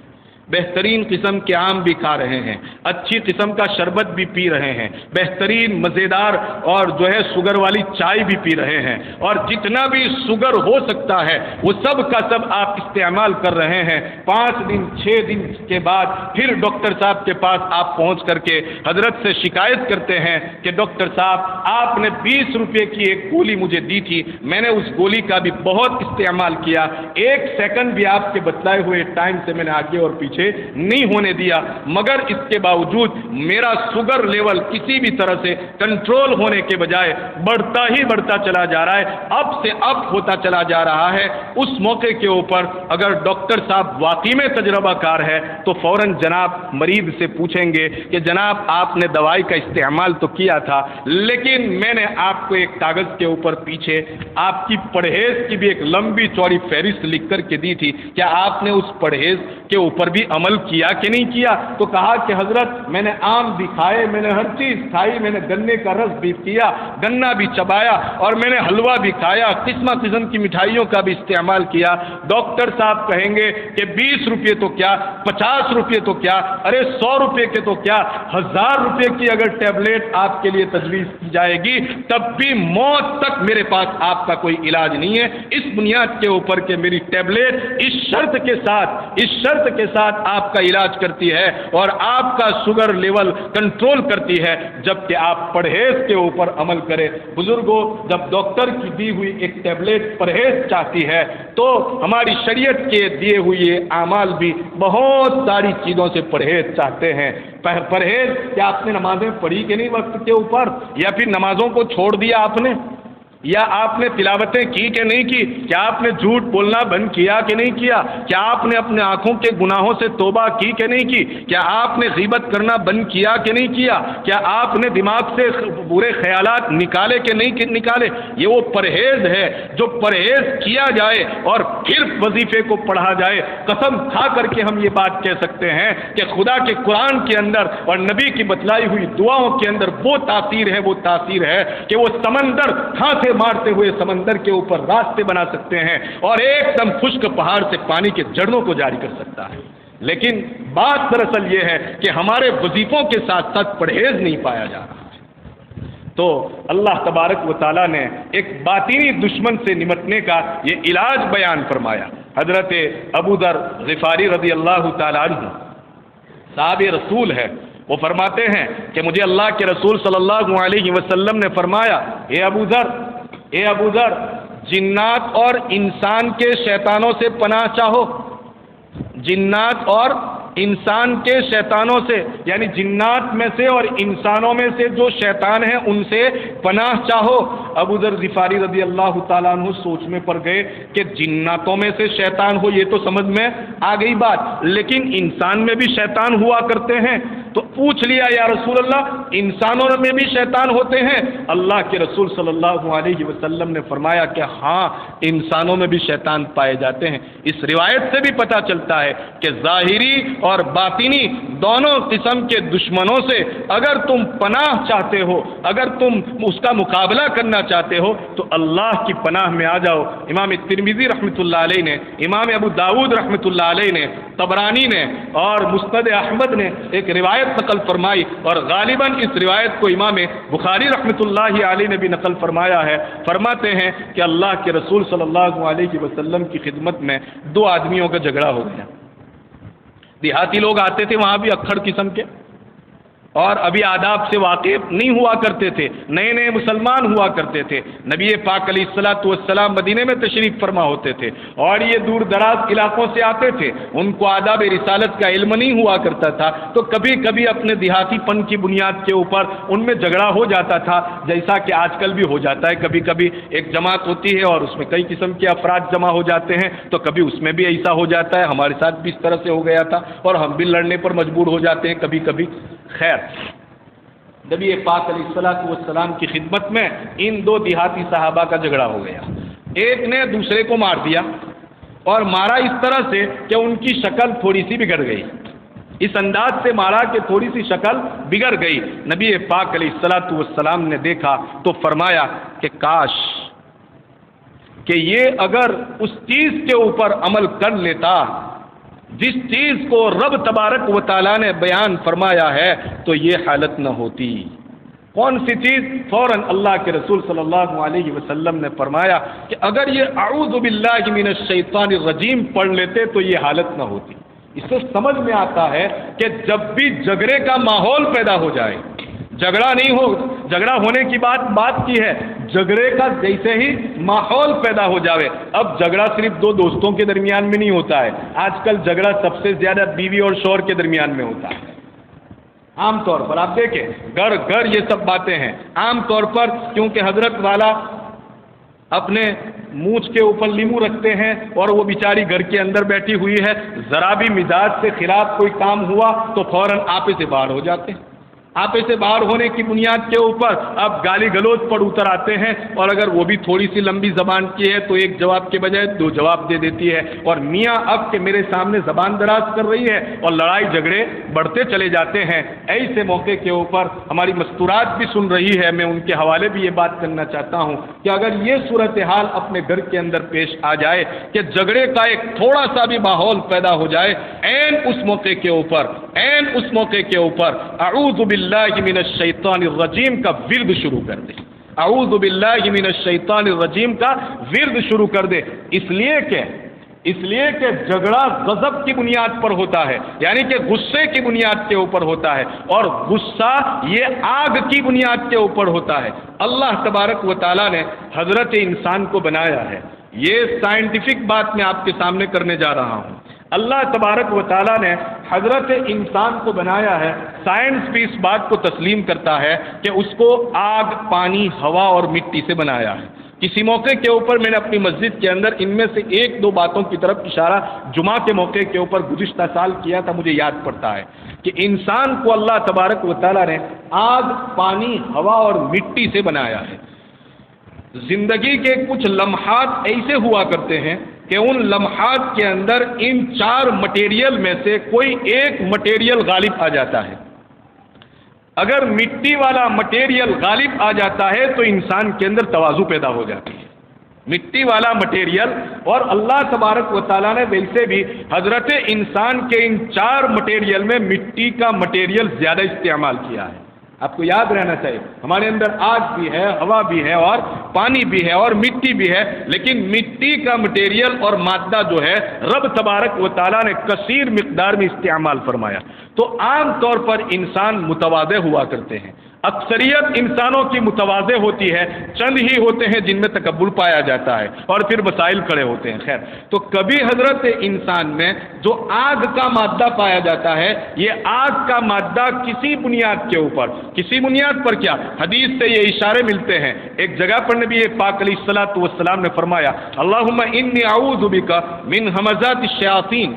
بہترین قسم کے آم بھی کھا رہے ہیں، اچھی قسم کا شربت بھی پی رہے ہیں، بہترین مزیدار اور جو ہے شوگر والی چائے بھی پی رہے ہیں، اور جتنا بھی شوگر ہو سکتا ہے وہ سب کا سب آپ استعمال کر رہے ہیں۔ 5 دن 6 دن کے بعد پھر ڈاکٹر صاحب کے پاس آپ پہنچ کر کے حضرت سے شکایت کرتے ہیں کہ ڈاکٹر صاحب آپ نے 20 روپے کی ایک گولی مجھے دی تھی، میں نے اس گولی کا بھی بہت استعمال کیا، 1 سیکنڈ بھی آپ کے بتلائے ہوئے ٹائم سے میں نے آگے اور پیچھے مجھے نہیں ہونے دیا، مگر اس کے باوجود میرا شوگر لیول کسی بھی طرح سے کنٹرول ہونے کے بجائے بڑھتا ہی بڑھتا چلا جا رہا ہے، اب سے اب ہوتا چلا جا رہا ہے۔ اس موقع کے اوپر اگر ڈاکٹر صاحب واقعی میں تجربہ کار ہے تو فوراً جناب مریض سے پوچھیں گے کہ جناب آپ نے دوائی کا استعمال تو کیا تھا، لیکن میں نے آپ کو ایک کاغذ کے اوپر پیچھے آپ کی پرہیز کی بھی ایک لمبی چوڑی فہرست لکھ کر کے دی تھی، کیا آپ نے اس پرہیز کے اوپر بھی عمل کیا کہ نہیں کیا؟ تو کہا کہ حضرت میں نے آم بھی کھائے، میں نے ہر چیز کھائی، میں نے گنے کا رس بھی پیا، گنا بھی چبایا، اور میں نے حلوہ بھی کھایا، قسم کی مٹھائیوں کا بھی استعمال کیا۔ ڈاکٹر صاحب کہیں گے کہ 20 روپے تو کیا، 50 روپے تو کیا، ارے 100 روپے کے تو کیا، 1000 روپے کی اگر ٹیبلٹ آپ کے لیے تجویز کی جائے گی تب بھی موت تک میرے پاس آپ کا کوئی علاج نہیں ہے، اس بنیاد کے اوپر کہ میری ٹیبلٹ اس شرط کے ساتھ آپ کا علاج کرتی ہے اور آپ کا شوگر لیول کنٹرول کرتی ہے جبکہ آپ پرہیز کے اوپر عمل کریں۔ بزرگوں، جب ڈاکٹر کی دی ہوئی ایک ٹیبلٹ پرہیز چاہتی ہے تو ہماری شریعت کے دیے ہوئے اعمال بھی بہت ساری چیزوں سے پرہیز چاہتے ہیں۔ پرہیز کیا آپ نے نمازیں پڑھی کہ نہیں وقت کے اوپر، یا پھر نمازوں کو چھوڑ دیا آپ نے، یا آپ نے تلاوتیں کی کہ نہیں کی، کیا آپ نے جھوٹ بولنا بند کیا کہ نہیں کیا، کیا آپ نے اپنے آنکھوں کے گناہوں سے توبہ کی کہ نہیں کی، کیا آپ نے غیبت کرنا بند کیا کہ نہیں کیا، کیا آپ نے دماغ سے برے خیالات نکالے کہ نہیں نکالے؟ یہ وہ پرہیز ہے جو پرہیز کیا جائے اور پھر وظیفے کو پڑھا جائے۔ قسم کھا کر کے ہم یہ بات کہہ سکتے ہیں کہ خدا کے قرآن کے اندر اور نبی کی بتلائی ہوئی دعاؤں کے اندر وہ تاثیر ہے کہ وہ سمندر کھانسے مارتے ہوئے سمندر کے اوپر راستے بنا سکتے ہیں اور ایک دم خشک پہاڑ سے پانی کے جھرنوں کو جاری کر سکتا ہے۔ لیکن بات دراصل یہ ہے کہ ہمارے وظیفوں کے ساتھ ساتھ پرہیز نہیں پایا جا رہا ہے۔ تو اللہ تبارک و تعالیٰ نے ایک باطنی دشمن سے نمٹنے کا یہ علاج بیان فرمایا۔ حضرت ابو ذر غفاری رضی اللہ تعالیٰ عنہ صحابی رسول ہے، وہ فرماتے ہیں کہ مجھے اللہ کے رسول صلی اللہ علیہ وسلم نے فرمایا، اے ابو ذر، جنات اور انسان کے شیطانوں سے پناہ چاہو، جنات اور انسان کے شیطانوں سے، یعنی جنات میں سے اور انسانوں میں سے جو شیطان ہیں ان سے پناہ چاہو۔ ابو ذر غفاری رضی اللہ تعالیٰ عنہ سوچ میں پڑ گئے کہ جناتوں میں سے شیطان ہو یہ تو سمجھ میں آ گئی بات، لیکن انسان میں بھی شیطان ہوا کرتے ہیں، تو پوچھ لیا یا رسول اللہ انسانوں میں بھی شیطان ہوتے ہیں؟ اللہ کے رسول صلی اللہ علیہ وسلم نے فرمایا کہ ہاں، انسانوں میں بھی شیطان پائے جاتے ہیں۔ اس روایت سے بھی پتہ چلتا ہے کہ ظاہری اور باطنی دونوں قسم کے دشمنوں سے اگر تم پناہ چاہتے ہو، اگر تم اس کا مقابلہ کرنا چاہتے ہو تو اللہ کی پناہ میں آ جاؤ۔ امام ترمذی رحمۃ اللہ علیہ نے، امام ابو داؤد رحمۃ اللہ علیہ نے، طبرانی نے اور مسند احمد نے ایک روایت نقل فرمائی، اور غالباً اس روایت کو امام بخاری رحمۃ اللہ علیہ نے بھی نقل فرمایا ہے۔ فرماتے ہیں کہ اللہ کے رسول صلی اللہ علیہ وسلم کی خدمت میں دو آدمیوں کا جھگڑا ہو گیا۔ دیہاتی لوگ آتے تھے وہاں بھی اکھڑ قسم کے، اور ابھی آداب سے واقف نہیں ہوا کرتے تھے، نئے نئے مسلمان ہوا کرتے تھے۔ نبی پاک علیہ الصلوۃ والسلام مدینے میں تشریف فرما ہوتے تھے اور یہ دور دراز علاقوں سے آتے تھے، ان کو آداب رسالت کا علم نہیں ہوا کرتا تھا، تو کبھی کبھی اپنے دیہاتی پن کی بنیاد کے اوپر ان میں جھگڑا ہو جاتا تھا، جیسا کہ آج کل بھی ہو جاتا ہے۔ کبھی کبھی ایک جماعت ہوتی ہے اور اس میں کئی قسم کے افراد جمع ہو جاتے ہیں، تو کبھی اس میں بھی ایسا ہو جاتا ہے۔ ہمارے ساتھ بھی اس طرح سے ہو گیا تھا اور ہم بھی لڑنے پر مجبور ہو جاتے ہیں کبھی کبھی۔ خیر، نبی پاک علیہ الصلوۃ والسلام کی خدمت میں ان دو دیہاتی صحابہ کا جھگڑا ہو گیا۔ ایک نے دوسرے کو مار دیا اور مارا اس طرح سے کہ ان کی شکل تھوڑی سی بگڑ گئی، اس انداز سے مارا کہ تھوڑی سی شکل بگڑ گئی۔ نبی پاک علیہ الصلوۃ والسلام نے دیکھا تو فرمایا کہ کاش کہ یہ اگر اس چیز کے اوپر عمل کر لیتا جس چیز کو رب تبارک و تعالیٰ نے بیان فرمایا ہے تو یہ حالت نہ ہوتی۔ کون سی چیز؟ فوراً اللہ کے رسول صلی اللہ علیہ وسلم نے فرمایا کہ اگر یہ اعوذ باللہ من الشیطان الرجیم پڑھ لیتے تو یہ حالت نہ ہوتی۔ اس سے سمجھ میں آتا ہے کہ جب بھی جھگڑے کا ماحول پیدا ہو جائے، جھگڑا نہیں ہو، جھگڑا ہونے کی بات کی ہے، جھگڑے کا جیسے ہی ماحول پیدا ہو جاوے. اب جھگڑا صرف دو دوستوں کے درمیان میں نہیں ہوتا ہے، آج کل جھگڑا سب سے زیادہ بیوی اور شوہر کے درمیان میں ہوتا ہے. عام طور پر آپ دیکھیں گھر گھر یہ سب باتیں ہیں عام طور پر، کیونکہ حضرت والا اپنے مونچھ کے اوپر لیمو رکھتے ہیں اور وہ بیچاری گھر کے اندر بیٹھی ہوئی ہے، ذرا بھی مزاج سے خلاف کوئی کام ہوا تو فوراً آپے سے باہر ہو جاتے ہیں. آپے سے باہر ہونے کی بنیاد کے اوپر اب گالی گلوچ پر اتر آتے ہیں، اور اگر وہ بھی تھوڑی سی لمبی زبان کی ہے تو ایک جواب کے بجائے دو جواب دے دیتی ہے، اور میاں اب کہ میرے سامنے زبان دراز کر رہی ہے اور لڑائی جھگڑے بڑھتے چلے جاتے ہیں. ایسے موقع کے اوپر ہماری مستورات بھی سن رہی ہے، میں ان کے حوالے بھی یہ بات کرنا چاہتا ہوں کہ اگر یہ صورتحال اپنے گھر کے اندر پیش آ جائے کہ جھگڑے کا ایک تھوڑا سا بھی ماحول پیدا ہو جائے، عین اس موقع کے اوپر اعوذ باللہ من الشیطان الرجیم کا ورد شروع کر دے. اعوذ باللہ من الشیطان الرجیم کا ورد شروع کر دے. اس لیے کہ جھگڑا غضب کی بنیاد پر ہوتا ہے، یعنی کہ غصے کی بنیاد کے اوپر ہوتا ہے، اور غصہ یہ آگ کی بنیاد کے اوپر ہوتا ہے. اللہ تبارک و تعالیٰ نے حضرت انسان کو بنایا ہے. یہ سائنٹیفک بات میں آپ کے سامنے کرنے جا رہا ہوں. اللہ تبارک و تعالیٰ نے حضرت انسان کو بنایا ہے. سائنس بھی اس بات کو تسلیم کرتا ہے کہ اس کو آگ، پانی، ہوا اور مٹی سے بنایا ہے. کسی موقع کے اوپر میں نے اپنی مسجد کے اندر ان میں سے ایک دو باتوں کی طرف اشارہ جمعہ کے موقع کے اوپر گزشتہ سال کیا تھا، مجھے یاد پڑتا ہے کہ انسان کو اللہ تبارک و تعالیٰ نے آگ، پانی، ہوا اور مٹی سے بنایا ہے. زندگی کے کچھ لمحات ایسے ہوا کرتے ہیں کہ ان لمحات کے اندر ان چار مٹیریل میں سے کوئی ایک مٹیریل غالب آ جاتا ہے. اگر مٹی والا مٹیریل غالب آ جاتا ہے تو انسان کے اندر تواضع پیدا ہو جاتی ہے. مٹی والا مٹیریل، اور اللہ تبارک و تعالیٰ نے ویسے بھی حضرت انسان کے ان چار مٹیریل میں مٹی کا مٹیریل زیادہ استعمال کیا ہے. آپ کو یاد رہنا چاہیے ہمارے اندر آگ بھی ہے، ہوا بھی ہے، اور پانی بھی ہے، اور مٹی بھی ہے، لیکن مٹی کا مٹیریل اور مادہ جو ہے رب تبارک و تعالیٰ نے کثیر مقدار میں استعمال فرمایا. تو عام طور پر انسان متواضع ہوا کرتے ہیں. اکثریت انسانوں کی متواضع ہوتی ہے، چند ہی ہوتے ہیں جن میں تکبر پایا جاتا ہے اور پھر مسائل کھڑے ہوتے ہیں. خیر، تو کبھی حضرت انسان میں جو آگ کا مادہ پایا جاتا ہے، یہ آگ کا مادہ کسی بنیاد پر کیا حدیث سے یہ اشارے ملتے ہیں. ایک جگہ پر نبی پاک علیہ الصلوۃ والسلام نے فرمایا اللہم انی اعوذ بک من ہمزات الشیاطین.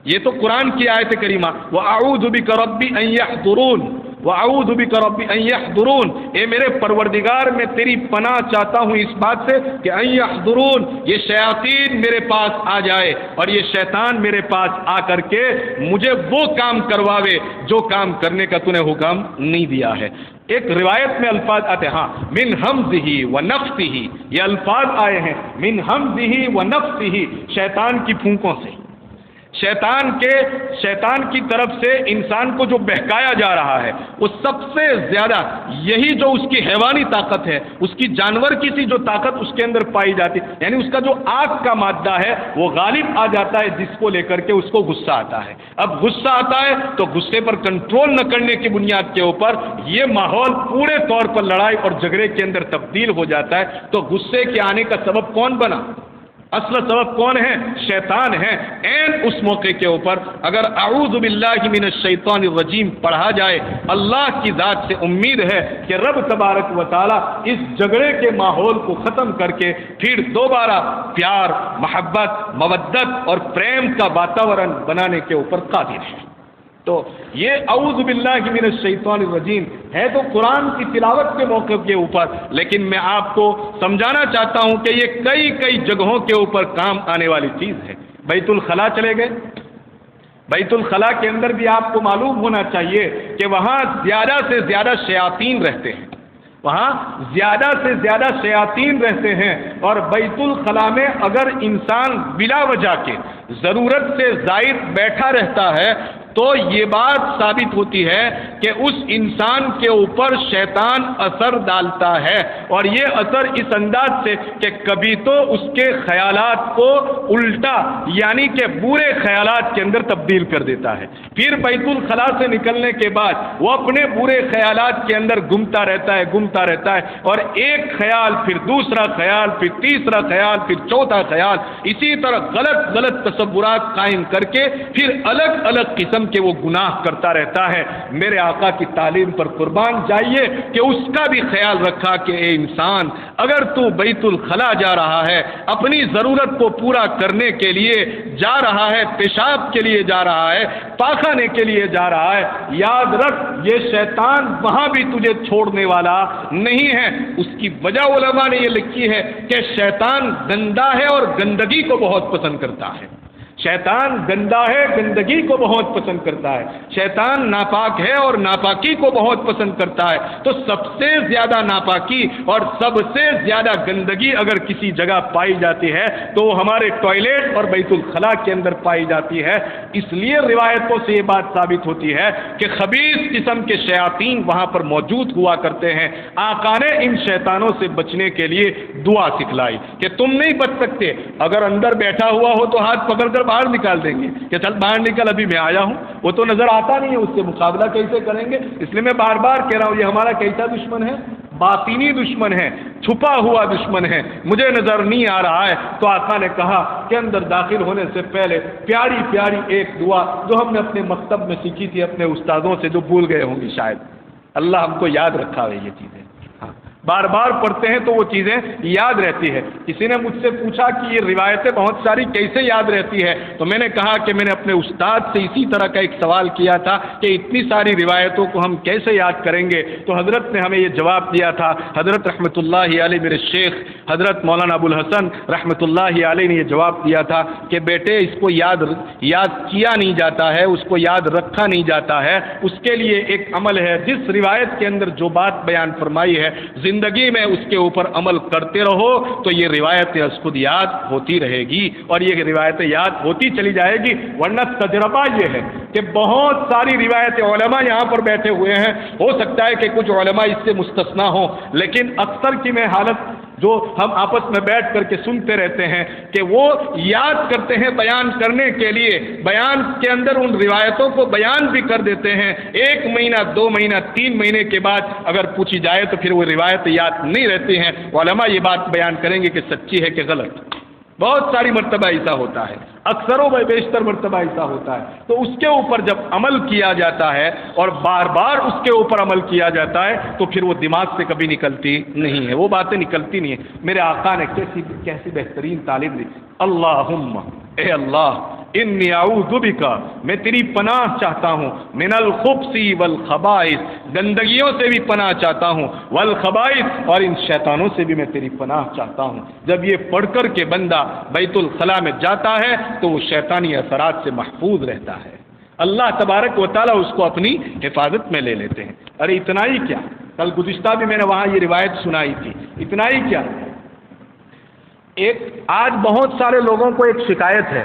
یہ تو قرآن کی آیت کریمہ، وَأَعُوذُ بِكَ رَبِّ أَن يَحْضُرُونَ وَأَعُوذُ بِكَ رَبِّ أَن يَحْضُرُونَ. اے میرے پروردگار میں تیری پناہ چاہتا ہوں اس بات سے کہ أن يحضرون، یہ شیاطین میرے پاس آ جائے اور یہ شیطان میرے پاس آ کر کے مجھے وہ کام کرواوے جو کام کرنے کا تو نے حکم نہیں دیا ہے. ایک روایت میں الفاظ آتے ہیں من حمزہ ونفثہ، یہ الفاظ آئے ہیں من حمزہ ونفثہ، شیطان کی پھونکوں سے، شیطان کی طرف سے انسان کو جو بہکایا جا رہا ہے، وہ سب سے زیادہ یہی جو اس کی حیوانی طاقت ہے، اس کی جانور کی سی جو طاقت اس کے اندر پائی جاتی، یعنی اس کا جو آگ کا مادہ ہے وہ غالب آ جاتا ہے، جس کو لے کر کے اس کو غصہ آتا ہے. اب غصہ آتا ہے تو غصے پر کنٹرول نہ کرنے کی بنیاد کے اوپر یہ ماحول پورے طور پر لڑائی اور جھگڑے کے اندر تبدیل ہو جاتا ہے. تو غصے کے آنے کا سبب کون بنا؟ اصل سبب کون ہے؟ شیطان ہے. این اس موقع کے اوپر اگر اعوذ باللہ من الشیطان الرجیم پڑھا جائے، اللہ کی ذات سے امید ہے کہ رب تبارک و تعالی اس جھگڑے کے ماحول کو ختم کر کے پھر دوبارہ پیار، محبت، مودت اور پریم کا واتاورن بنانے کے اوپر قادر ہے. تو یہ اعوذ باللہ من الشیطان الرجیم ہے تو قرآن کی تلاوت کے موقع کے اوپر، لیکن میں آپ کو سمجھانا چاہتا ہوں کہ یہ کئی جگہوں کے اوپر کام آنے والی چیز ہے. بیت الخلاء چلے گئے، بیت الخلاء کے اندر بھی آپ کو معلوم ہونا چاہیے کہ وہاں زیادہ سے زیادہ شیاطین رہتے ہیں، وہاں زیادہ سے زیادہ شیاطین رہتے ہیں. اور بیت الخلاء میں اگر انسان بلا وجہ کے ضرورت سے زائد بیٹھا رہتا ہے تو یہ بات ثابت ہوتی ہے کہ اس انسان کے اوپر شیطان اثر ڈالتا ہے، اور یہ اثر اس انداز سے کہ کبھی تو اس کے خیالات کو الٹا یعنی کہ برے خیالات کے اندر تبدیل کر دیتا ہے، پھر بیت الخلا سے نکلنے کے بعد وہ اپنے برے خیالات کے اندر گھومتا رہتا ہے اور ایک خیال پھر دوسرا خیال پھر تیسرا خیال پھر چوتھا خیال، اسی طرح غلط تصورات قائم کر کے پھر الگ الگ قسم کے وہ گناہ کرتا رہتا ہے۔ میرے آقا کی تعلیم پر قربان جائیے کہ اس کا بھی خیال رکھا کہ اے انسان، اگر تو بیت الخلا جا رہا ہے، اپنی ضرورت کو پورا کرنے کے لیے جا رہا ہے، پیشاب کے لیے جا رہا ہے، پاخانے کے لیے جا رہا ہے، یاد رکھ یہ شیطان وہاں بھی تجھے چھوڑنے والا نہیں ہے۔ اس کی وجہ علماء نے یہ لکھی ہے کہ شیطان گندا ہے اور گندگی کو بہت پسند کرتا ہے۔ شیطان گندا ہے، گندگی کو بہت پسند کرتا ہے۔ شیطان ناپاک ہے اور ناپاکی کو بہت پسند کرتا ہے۔ تو سب سے زیادہ ناپاکی اور سب سے زیادہ گندگی اگر کسی جگہ پائی جاتی ہے تو وہ ہمارے ٹوائلٹ اور بیت الخلا کے اندر پائی جاتی ہے۔ اس لیے روایتوں سے یہ بات ثابت ہوتی ہے کہ خبیث قسم کے شیاطین وہاں پر موجود ہوا کرتے ہیں۔ آقا نے ان شیطانوں سے بچنے کے لیے دعا سکھلائی کہ تم نہیں بچ سکتے، اگر اندر بیٹھا ہوا ہو تو ہاتھ پکڑ کر باہر نکال دیں گے کہ چل باہر نکل، ابھی میں آیا ہوں۔ وہ تو نظر آتا نہیں ہے، اس سے مقابلہ کیسے کریں گے؟ اس لیے میں بار بار کہہ رہا ہوں، یہ ہمارا کیسا دشمن ہے؟ باطنی دشمن ہے، چھپا ہوا دشمن ہے، مجھے نظر نہیں آ رہا ہے۔ تو آقا نے کہا کہ اندر داخل ہونے سے پہلے پیاری پیاری ایک دعا جو ہم نے اپنے مکتب میں سیکھی تھی اپنے استادوں سے، جو بھول گئے ہوں گے شاید، اللہ ہم کو یاد رکھا ہے یہ چیزیں، بار بار پڑھتے ہیں تو وہ چیزیں یاد رہتی ہے۔ کسی نے مجھ سے پوچھا کہ یہ روایتیں بہت ساری کیسے یاد رہتی ہے، تو میں نے کہا کہ میں نے اپنے استاد سے اسی طرح کا ایک سوال کیا تھا کہ اتنی ساری روایتوں کو ہم کیسے یاد کریں گے، تو حضرت نے ہمیں یہ جواب دیا تھا۔ حضرت رحمۃ اللہ علیہ، میرے شیخ حضرت مولانا ابو الحسن رحمۃ اللہ علیہ نے یہ جواب دیا تھا کہ بیٹے اس کو یاد کیا نہیں جاتا ہے، اس کو یاد رکھا نہیں جاتا ہے، اس کے لیے ایک عمل ہے۔ جس روایت کے اندر جو بات بیان فرمائی ہے، زندگی میں اس کے اوپر عمل کرتے رہو تو یہ روایتیں اس خود یاد ہوتی رہے گی اور یہ روایتیں یاد ہوتی چلی جائے گی۔ ورنہ تجربہ یہ ہے کہ بہت ساری روایتیں، علماء یہاں پر بیٹھے ہوئے ہیں، ہو سکتا ہے کہ کچھ علماء اس سے مستثنا ہوں، لیکن اکثر کی میں حالت جو ہم آپس میں بیٹھ کر کے سنتے رہتے ہیں کہ وہ یاد کرتے ہیں بیان کرنے کے لیے، بیان کے اندر ان روایتوں کو بیان بھی کر دیتے ہیں، 1 مہینہ 2 مہینہ 3 مہینے کے بعد اگر پوچھی جائے تو پھر وہ روایت یاد نہیں رہتی ہیں۔ علماء یہ بات بیان کریں گے کہ سچی ہے کہ غلط۔ بہت ساری مرتبہ ایسا ہوتا ہے، اکثر و بیشتر مرتبہ ایسا ہوتا ہے۔ تو اس کے اوپر جب عمل کیا جاتا ہے اور بار بار اس کے اوپر عمل کیا جاتا ہے تو پھر وہ دماغ سے کبھی نکلتی نہیں ہے، وہ باتیں نکلتی نہیں ہیں۔ میرے آقا نے کیسی بہترین تعلیم دی، اللہم، اے اللہ، انی اعوذ بک، میں تیری پناہ چاہتا ہوں، من الخبث والخبائث، گندگیوں سے بھی پناہ چاہتا ہوں، والخبائث، اور ان شیطانوں سے بھی میں تیری پناہ چاہتا ہوں۔ جب یہ پڑھ کر کے بندہ بیت الخلا میں جاتا ہے تو وہ شیطانی اثرات سے محفوظ رہتا ہے، اللہ تبارک و تعالیٰ اس کو اپنی حفاظت میں لے لیتے ہیں۔ ارے اتنا ہی کیا، کل گزشتہ بھی میں نے وہاں یہ روایت سنائی تھی، اتنا ہی کیا، آج بہت سارے لوگوں کو ایک شکایت ہے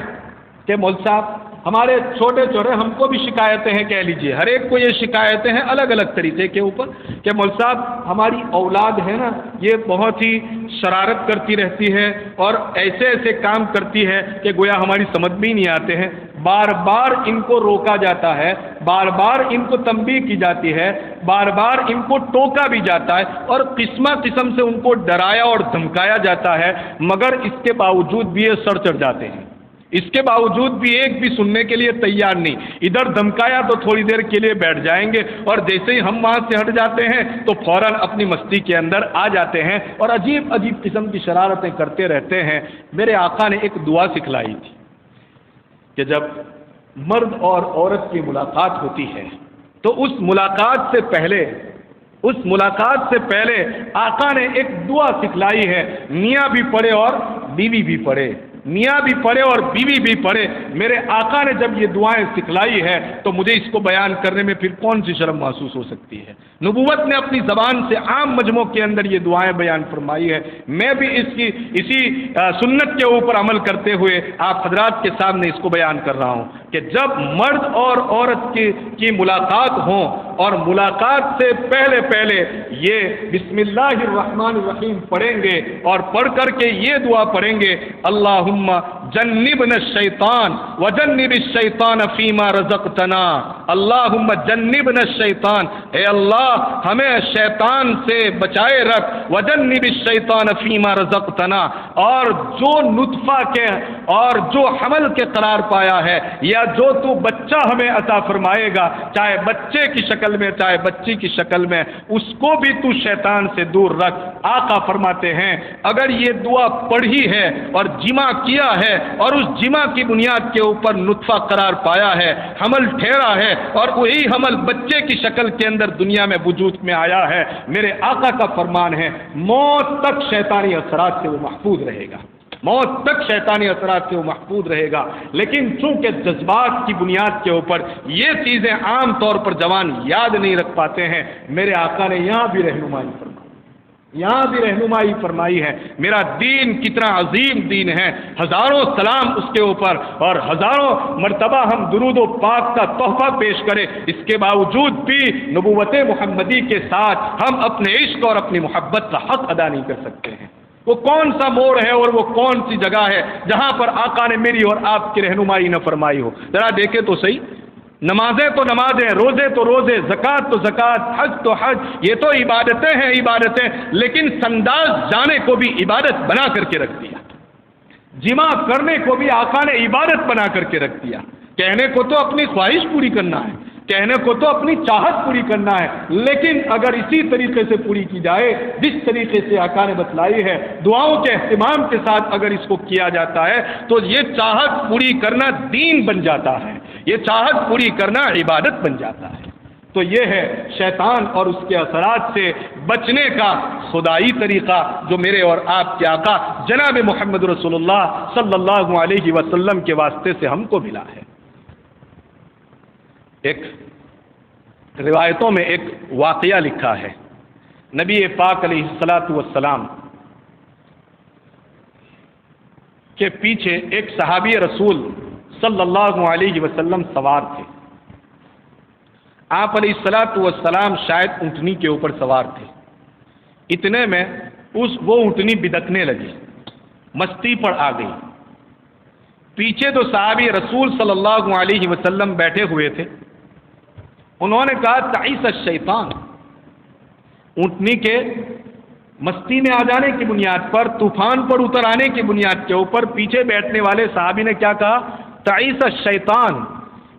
کہ مول صاحب ہمارے چھوٹے چھوٹے، ہم کو بھی شکایتیں ہیں، کہہ لیجئے ہر ایک کو یہ شکایتیں ہیں الگ الگ طریقے کے اوپر کہ مول صاحب ہماری اولاد ہے نا، یہ بہت ہی شرارت کرتی رہتی ہے اور ایسے ایسے کام کرتی ہے کہ گویا ہماری سمجھ میں ہی نہیں آتے ہیں، بار بار ان کو روکا جاتا ہے، بار بار ان کو تنبیہ کی جاتی ہے، بار بار ان کو ٹوکا بھی جاتا ہے اور قسم سے ان کو ڈرایا اور دھمکایا جاتا ہے، مگر اس کے باوجود بھی یہ سر چڑھ جاتے ہیں، اس کے باوجود بھی ایک بھی سننے کے لیے تیار نہیں۔ ادھر دھمکایا تو تھوڑی دیر کے لیے بیٹھ جائیں گے اور جیسے ہی ہم وہاں سے ہٹ جاتے ہیں تو فوراً اپنی مستی کے اندر آ جاتے ہیں اور عجیب عجیب قسم کی شرارتیں کرتے رہتے ہیں۔ میرے آقا نے ایک دعا سکھلائی تھی کہ جب مرد اور عورت کی ملاقات ہوتی ہے تو اس ملاقات سے پہلے آقا نے ایک دعا سکھلائی ہے، میاں بھی پڑھے اور بیوی بھی پڑھے۔ میاں بھی پڑھے اور بیوی بھی پڑھے. میرے آقا نے جب یہ دعائیں سکھلائی ہے تو مجھے اس کو بیان کرنے میں پھر کون سی شرم محسوس ہو سکتی ہے؟ نبوت نے اپنی زبان سے عام مجموع کے اندر یہ دعائیں بیان فرمائی ہے. میں بھی اسی سنت کے اوپر عمل کرتے ہوئے آپ حضرات کے سامنے اس کو بیان کر رہا ہوں کہ جب مرد اور عورت کی ملاقات ہوں اور ملاقات سے پہلے یہ بسم اللہ الرحمن الرحیم پڑھیں گے اور پڑھ کر کے یہ دعا پڑھیں گے اللہم جنبنا الشیطان وجنب الشیطان فیما رزقتنا. اللہم جنبنا الشیطان، اے اللہ ہمیں شیطان سے بچائے رکھ، وجنب الشیطان فیما رزقتنا، اور جو نطفہ کے اور جو حمل کے قرار پایا ہے یا جو تو بچہ ہمیں عطا فرمائے گا، چاہے بچے کی شکل میں چاہے بچی کی شکل میں، اس کو بھی تو شیطان سے دور رکھ. آقا فرماتے ہیں اگر یہ دعا پڑھی ہے اور جمع کیا ہے اور اس جمع کی بنیاد کے اوپر نطفہ قرار پایا ہے، حمل ٹھہرا ہے اور وہی حمل بچے کی شکل کے اندر دنیا میں وجود میں آیا ہے، میرے آقا کا فرمان ہے موت تک شیطانی اثرات سے وہ محفوظ رہے گا، موت تک شیطانی اثرات سے وہ محفوظ رہے گا. لیکن چونکہ جذبات کی بنیاد کے اوپر یہ چیزیں عام طور پر جوان یاد نہیں رکھ پاتے ہیں، میرے آقا نے یہاں بھی رہنمائی فرمائی ہے. میرا دین کتنا عظیم دین ہے، ہزاروں سلام اس کے اوپر اور ہزاروں مرتبہ ہم درود و پاک کا تحفہ پیش کریں، اس کے باوجود بھی نبوت محمدی کے ساتھ ہم اپنے عشق اور اپنی محبت کا حق ادا نہیں کر سکتے ہیں. وہ کون سا موڑ ہے اور وہ کون سی جگہ ہے جہاں پر آقا نے میری اور آپ کی رہنمائی نہ فرمائی ہو؟ ذرا دیکھیں تو صحیح. نمازیں تو نمازیں، روزے تو روزے، زکوٰۃ تو زکوٰۃ، حج تو حج، یہ تو عبادتیں ہیں عبادتیں، لیکن سنداز جانے کو بھی عبادت بنا کر کے رکھ دیا، جمع کرنے کو بھی آقا نے عبادت بنا کر کے رکھ دیا. کہنے کو تو اپنی خواہش پوری کرنا ہے، کہنے کو تو اپنی چاہت پوری کرنا ہے، لیکن اگر اسی طریقے سے پوری کی جائے جس طریقے سے آقا نے بتلائی ہے، دعاؤں کے اہتمام کے ساتھ اگر اس کو کیا جاتا ہے تو یہ چاہت پوری کرنا دین بن جاتا ہے، یہ چاہت پوری کرنا عبادت بن جاتا ہے. تو یہ ہے شیطان اور اس کے اثرات سے بچنے کا خدائی طریقہ جو میرے اور آپ کے آقا جناب محمد رسول اللہ صلی اللہ علیہ وسلم کے واسطے سے ہم کو ملا ہے. ایک روایتوں میں ایک واقعہ لکھا ہے، نبی پاک علیہ الصلاۃ والسلام کے پیچھے ایک صحابی رسول صلی اللہ علیہ وسلم سوار تھے. آپ علیہ الصلاۃ والسلام شاید اونٹنی کے اوپر سوار تھے. اتنے میں وہ اونٹنی بدکنے لگی، مستی پر آ گئی. پیچھے تو صحابی رسول صلی اللہ علیہ وسلم بیٹھے ہوئے تھے، انہوں نے کہا تعیس الشیطان. اونٹنی کے مستی میں آ جانے کی بنیاد پر، طوفان پر اتر آنے کی بنیاد کے اوپر پیچھے بیٹھنے والے صحابی نے کیا کہا؟ تعیس الشیطان،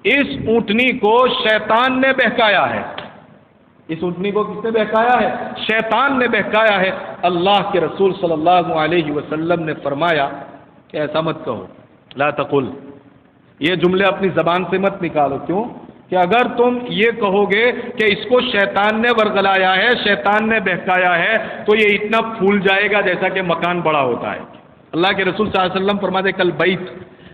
اس اونٹنی کو شیطان نے بہکایا ہے. اس اونٹنی کو کس نے بہکایا ہے؟ شیطان نے بہکایا ہے. اللہ کے رسول صلی اللہ علیہ وسلم نے فرمایا کہ ایسا مت کہو، لا تقل، یہ جملے اپنی زبان سے مت نکالو. کیوں کہ اگر تم یہ کہو گے کہ اس کو شیطان نے ورغلایا ہے، شیطان نے بہکایا ہے، تو یہ اتنا پھول جائے گا جیسا کہ مکان بڑا ہوتا ہے. اللہ کے رسول صلی اللہ علیہ وسلم فرماتے کل بیت،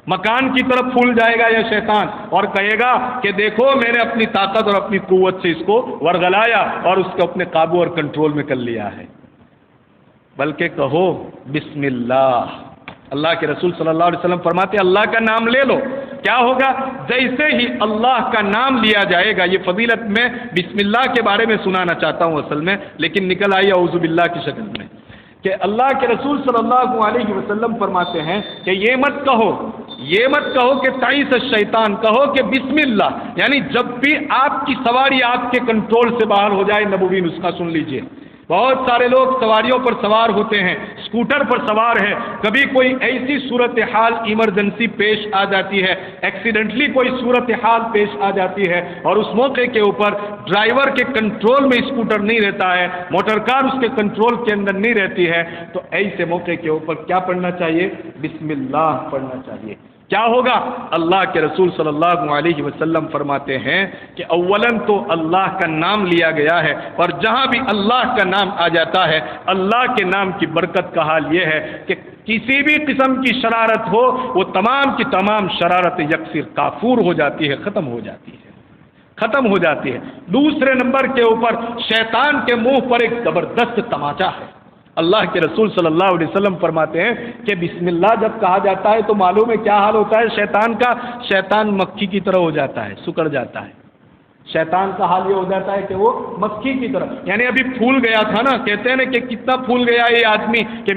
مکان کی طرف پھول جائے گا یہ شیطان اور کہے گا کہ دیکھو میں نے اپنی طاقت اور اپنی قوت سے اس کو ورغلایا اور اس کو اپنے قابو اور کنٹرول میں کر لیا ہے. بلکہ کہو بسم اللہ. اللہ کے رسول صلی اللہ علیہ وسلم فرماتے اللہ کا نام لے لو. کیا ہوگا؟ جیسے ہی اللہ کا نام لیا جائے گا، یہ فضیلت میں بسم اللہ کے بارے میں سنانا چاہتا ہوں اصل میں، لیکن نکل آئی اعوذ باللہ کی شکل میں، کہ اللہ کے رسول صلی اللہ علیہ وسلم فرماتے ہیں کہ یہ مت کہو کہ تعیس الشیطان، کہو کہ بسم اللہ. یعنی جب بھی آپ کی سواری آپ کے کنٹرول سے باہر ہو جائے، نبوی نسخہ سن لیجئے. بہت سارے لوگ سواریوں پر سوار ہوتے ہیں، اسکوٹر پر سوار ہے، کبھی کوئی ایسی صورتحال ایمرجنسی پیش آ جاتی ہے، ایکسیڈنٹلی کوئی صورتحال پیش آ جاتی ہے اور اس موقع کے اوپر ڈرائیور کے کنٹرول میں اسکوٹر نہیں رہتا ہے، موٹر کار اس کے کنٹرول کے اندر نہیں رہتی ہے، تو ایسے موقع کے اوپر کیا پڑھنا چاہیے؟ بسم اللہ پڑھنا چاہیے. کیا ہوگا؟ اللہ کے رسول صلی اللہ علیہ وسلم فرماتے ہیں کہ اولاً تو اللہ کا نام لیا گیا ہے، اور جہاں بھی اللہ کا نام آ جاتا ہے، اللہ کے نام کی برکت کا حال یہ ہے کہ کسی بھی قسم کی شرارت ہو وہ تمام کی تمام شرارت یکسر کافور ہو جاتی ہے، ختم ہو جاتی ہے، ختم ہو جاتی ہے۔ دوسرے نمبر کے اوپر شیطان کے منہ پر ایک زبردست تماچا ہے۔ اللہ کے رسول صلی اللہ علیہ وسلم فرماتے ہیں کہ بسم اللہ جب کہا جاتا ہے تو معلوم ہے کیا حال ہوتا ہے شیطان کا؟ شیطان مکھی کی طرح ہو جاتا ہے، سکڑ جاتا ہے۔ شیطان کا حال یہ ہو جاتا ہے کہ وہ مکھی کی طرح، یعنی ابھی پھول گیا تھا نا، کہتے ہیں نا کہ کتنا پھول گیا یہ آدمی کہ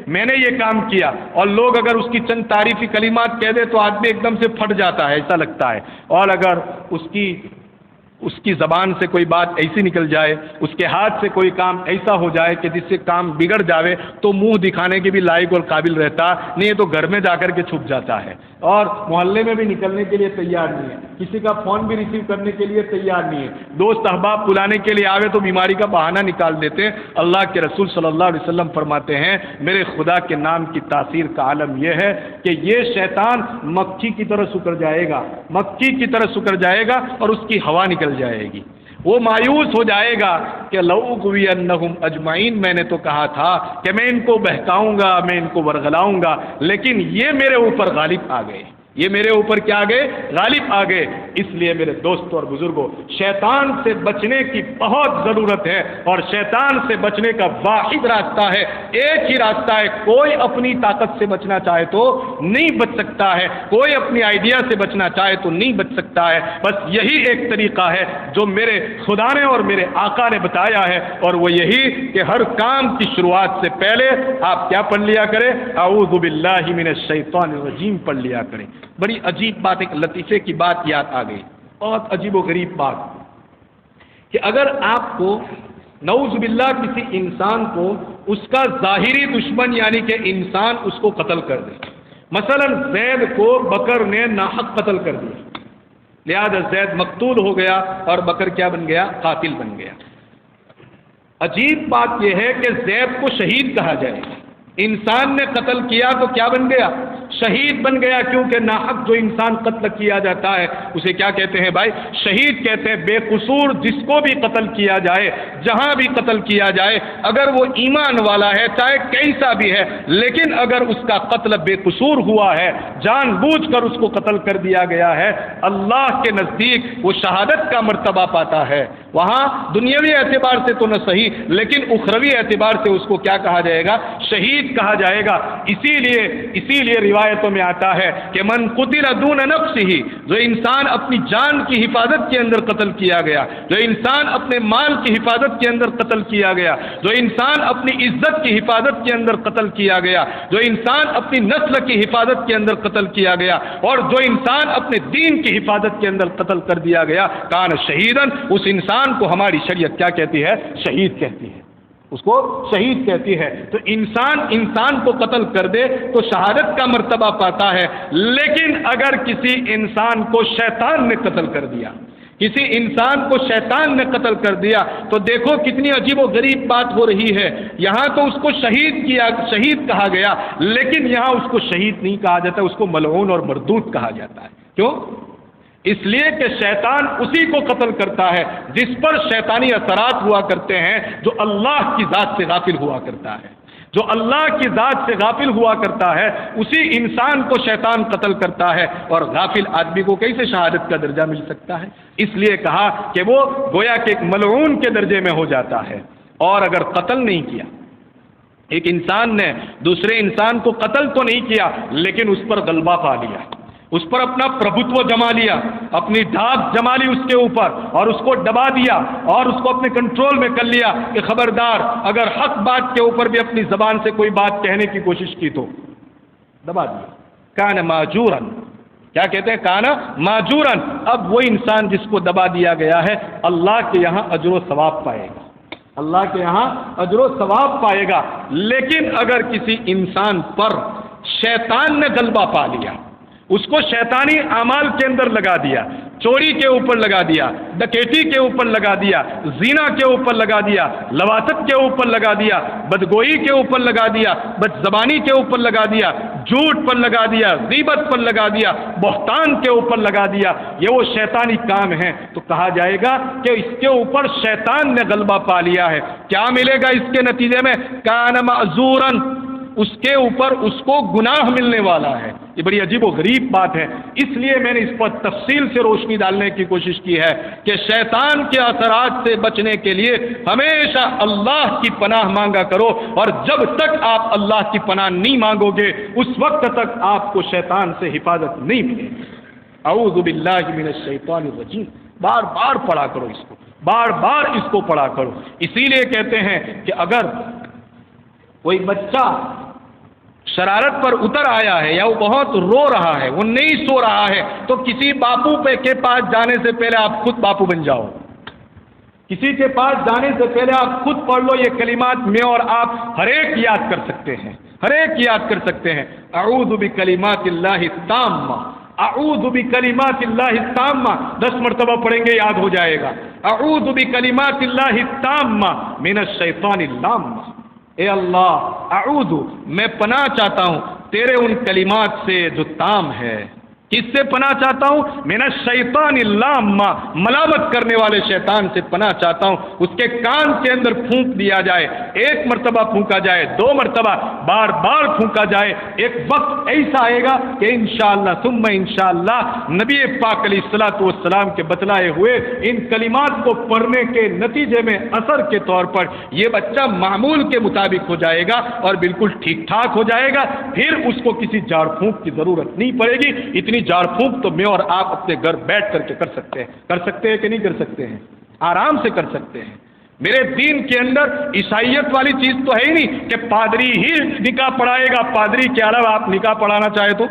میں نے یہ کام کیا، اور لوگ اگر اس کی چند تعریفی کلمات کہہ دے تو آدمی ایک دم سے پھٹ جاتا ہے، ایسا لگتا ہے۔ اور اگر اس کی زبان سے کوئی بات ایسی نکل جائے، اس کے ہاتھ سے کوئی کام ایسا ہو جائے کہ جس سے کام بگڑ جاوے تو منہ دکھانے کے بھی لائق اور قابل رہتا نہیں، تو گھر میں جا کر کے چھپ جاتا ہے اور محلے میں بھی نکلنے کے لیے تیار نہیں ہے، کسی کا فون بھی ریسیو کرنے کے لیے تیار نہیں ہے، دوست احباب بلانے کے لیے آوے تو بیماری کا بہانہ نکال دیتے ہیں۔ اللہ کے رسول صلی اللہ علیہ وسلم فرماتے ہیں میرے خدا کے نام کی تاثیر کا عالم یہ ہے کہ یہ شیطان مکھی کی طرح سکڑ جائے گا، مکھی کی طرح سکڑ جائے گا اور اس کی ہوا نکل جائے گی، وہ مایوس ہو جائے گا کہ لَأُغْوِيَنَّهُمْ أَجْمَعِينَ، میں نے تو کہا تھا کہ میں ان کو بہکاؤں گا، میں ان کو ورغلاؤں گا، لیکن یہ میرے اوپر غالب آ گئے، یہ میرے اوپر کیا آ گئے؟ غالب آ گئے۔ اس لیے میرے دوستوں اور بزرگوں، شیطان سے بچنے کی بہت ضرورت ہے، اور شیطان سے بچنے کا واحد راستہ ہے، ایک ہی راستہ ہے، کوئی اپنی طاقت سے بچنا چاہے تو نہیں بچ سکتا ہے، کوئی اپنی آئیڈیا سے بچنا چاہے تو نہیں بچ سکتا ہے، بس یہی ایک طریقہ ہے جو میرے خدا نے اور میرے آقا نے بتایا ہے، اور وہ یہی کہ ہر کام کی شروعات سے پہلے آپ کیا پڑھ لیا کریں؟ اعوذ باللہ من الشیطان الرجیم پڑھ لیا کریں۔ بڑی عجیب بات، ایک لطیفے کی بات یاد آ گئی، بہت عجیب و غریب بات، کہ اگر آپ کو نعوذ باللہ کسی انسان کو اس کا ظاہری دشمن یعنی کہ انسان اس کو قتل کر دے، مثلا زید کو بکر نے ناحق قتل کر دیا، لہذا زید مقتول ہو گیا اور بکر کیا بن گیا؟ قاتل بن گیا۔ عجیب بات یہ ہے کہ زید کو شہید کہا جائے، انسان نے قتل کیا تو کیا بن گیا؟ شہید بن گیا، کیونکہ ناحق جو انسان قتل کیا جاتا ہے اسے کیا کہتے ہیں بھائی؟ شہید کہتے ہیں۔ بے قصور جس کو بھی قتل کیا جائے، جہاں بھی قتل کیا جائے، اگر وہ ایمان والا ہے چاہے کیسا بھی ہے، لیکن اگر اس کا قتل بے قصور ہوا ہے، جان بوجھ کر اس کو قتل کر دیا گیا ہے، اللہ کے نزدیک وہ شہادت کا مرتبہ پاتا ہے۔ وہاں دنیاوی اعتبار سے تو نہ صحیح، لیکن اخروی اعتبار سے اس کو کیا کہا جائے گا؟ شہید کہا جائے گا۔ اسی لیے روایتوں میں آتا ہے کہ من قتل دون نفسہ، جو انسان اپنی جان کی حفاظت کے اندر قتل کیا گیا، جو انسان اپنے مال کی حفاظت کے اندر قتل کیا گیا، جو انسان اپنی عزت کی حفاظت کے اندر قتل کیا گیا، جو انسان اپنی نسل کی حفاظت کے اندر قتل کیا گیا، اور جو انسان اپنے دین کی حفاظت کے اندر قتل کر دیا گیا، کان شہیدن، اس انسان کو ہماری شریعت کیا کہتی ہے؟ شہید کہتی ہے، اس کو شہید کہتی ہے۔ تو انسان کو قتل کر دے تو شہادت کا مرتبہ پاتا ہے، لیکن اگر کسی انسان کو شیطان نے قتل کر دیا، کسی انسان کو شیطان نے قتل کر دیا، تو دیکھو کتنی عجیب و غریب بات ہو رہی ہے۔ یہاں تو اس کو شہید کہا گیا، لیکن یہاں اس کو شہید نہیں کہا جاتا، اس کو ملعون اور مردود کہا جاتا ہے۔ کیوں؟ اس لیے کہ شیطان اسی کو قتل کرتا ہے جس پر شیطانی اثرات ہوا کرتے ہیں، جو اللہ کی ذات سے غافل ہوا کرتا ہے، جو اللہ کی ذات سے غافل ہوا کرتا ہے، اسی انسان کو شیطان قتل کرتا ہے، اور غافل آدمی کو کیسے شہادت کا درجہ مل سکتا ہے؟ اس لیے کہا کہ وہ گویا کہ ایک ملعون کے درجے میں ہو جاتا ہے۔ اور اگر قتل نہیں کیا، ایک انسان نے دوسرے انسان کو قتل تو نہیں کیا، لیکن اس پر غلبہ پا لیا، اس پر اپنا پربھتو جما لیا، اپنی ڈھاک جما لی اس کے اوپر، اور اس کو دبا دیا، اور اس کو اپنے کنٹرول میں کر لیا کہ خبردار اگر حق بات کے اوپر بھی اپنی زبان سے کوئی بات کہنے کی کوشش کی تو دبا دیا۔ کان ماجورن، کیا کہتے ہیں؟ کان ماجورن۔ اب وہ انسان جس کو دبا دیا گیا ہے، اللہ کے یہاں اجر و ثواب پائے گا، اللہ کے یہاں اجر و ثواب پائے گا۔ لیکن اگر کسی انسان پر شیطان نے غلبہ پا لیا، اس کو شیطانی اعمال کے اندر لگا دیا، چوری کے اوپر لگا دیا، ڈکیتی کے اوپر لگا دیا، زنا کے اوپر لگا دیا، لواطت کے اوپر لگا دیا، بدگوئی کے اوپر لگا دیا، بد زبانی کے اوپر لگا دیا، جھوٹ پر لگا دیا، غیبت پر لگا دیا، بہتان کے اوپر لگا دیا، یہ وہ شیطانی کام ہیں، تو کہا جائے گا کہ اس کے اوپر شیطان نے غلبہ پا لیا ہے۔ کیا ملے گا اس کے نتیجے میں؟ کان معذورن، اس کے اوپر اس کو گناہ ملنے والا ہے۔ یہ بڑی عجیب و غریب بات ہے، اس لیے میں نے اس پر تفصیل سے روشنی ڈالنے کی کوشش کی ہے کہ شیطان کے اثرات سے بچنے کے لیے ہمیشہ اللہ کی پناہ مانگا کرو، اور جب تک آپ اللہ کی پناہ نہیں مانگو گے اس وقت تک آپ کو شیطان سے حفاظت نہیں ملے گی۔ اعوذ باللہ من الشیطان الرجیم، بار بار پڑھا کرو اس کو، بار بار اس کو پڑھا کرو۔ اسی لیے کہتے ہیں کہ اگر کوئی بچہ شرارت پر اتر آیا ہے یا وہ بہت رو رہا ہے، وہ نہیں سو رہا ہے، تو کسی باپو کے پاس جانے سے پہلے آپ خود باپو بن جاؤ۔ کسی کے پاس جانے سے پہلے آپ خود پڑھ لو یہ کلمات، میں اور آپ ہر ایک یاد کر سکتے ہیں، ہر ایک یاد کر سکتے ہیں۔ اعوذ بکلمات اللہ التامہ، اعوذ بکلمات اللہ التامہ 10 مرتبہ پڑھیں گے یاد ہو جائے گا۔ اعوذ بکلمات اللہ التامہ من الشیطان اللامہ، اے اللہ اعوذ، میں پناہ چاہتا ہوں تیرے ان کلمات سے جو تام ہے۔ کس سے پناہ چاہتا ہوں؟ من الشیطان اللامہ، ملامت کرنے والے شیطان سے پناہ چاہتا ہوں۔ اس کے کان کے اندر پھونک دیا جائے، 1 مرتبہ پھونکا جائے، 2 مرتبہ، بار بار پھونکا جائے۔ ایک وقت ایسا آئے گا کہ انشاءاللہ ثم انشاءاللہ نبی پاک علیہ الصلوۃ والسلام کے بتلائے ہوئے ان کلمات کو پڑھنے کے نتیجے میں اثر کے طور پر یہ بچہ معمول کے مطابق ہو جائے گا اور بالکل ٹھیک ٹھاک ہو جائے گا۔ پھر اس کو کسی جھاڑ پھونک کی ضرورت نہیں پڑے گی۔ اتنی جھاڑ پھونک تو میں اور آپ اپنے گھر بیٹھ کر کے کر سکتے ہیں کہ نہیں کر سکتے ہیں؟ آرام سے کر سکتے ہیں۔ میرے دین کے اندر عیسائیت والی چیز تو ہے ہی نہیں کہ پادری ہی نکاح پڑھائے گا، پادری کے علاوہ آپ نکاح پڑھانا چاہے تو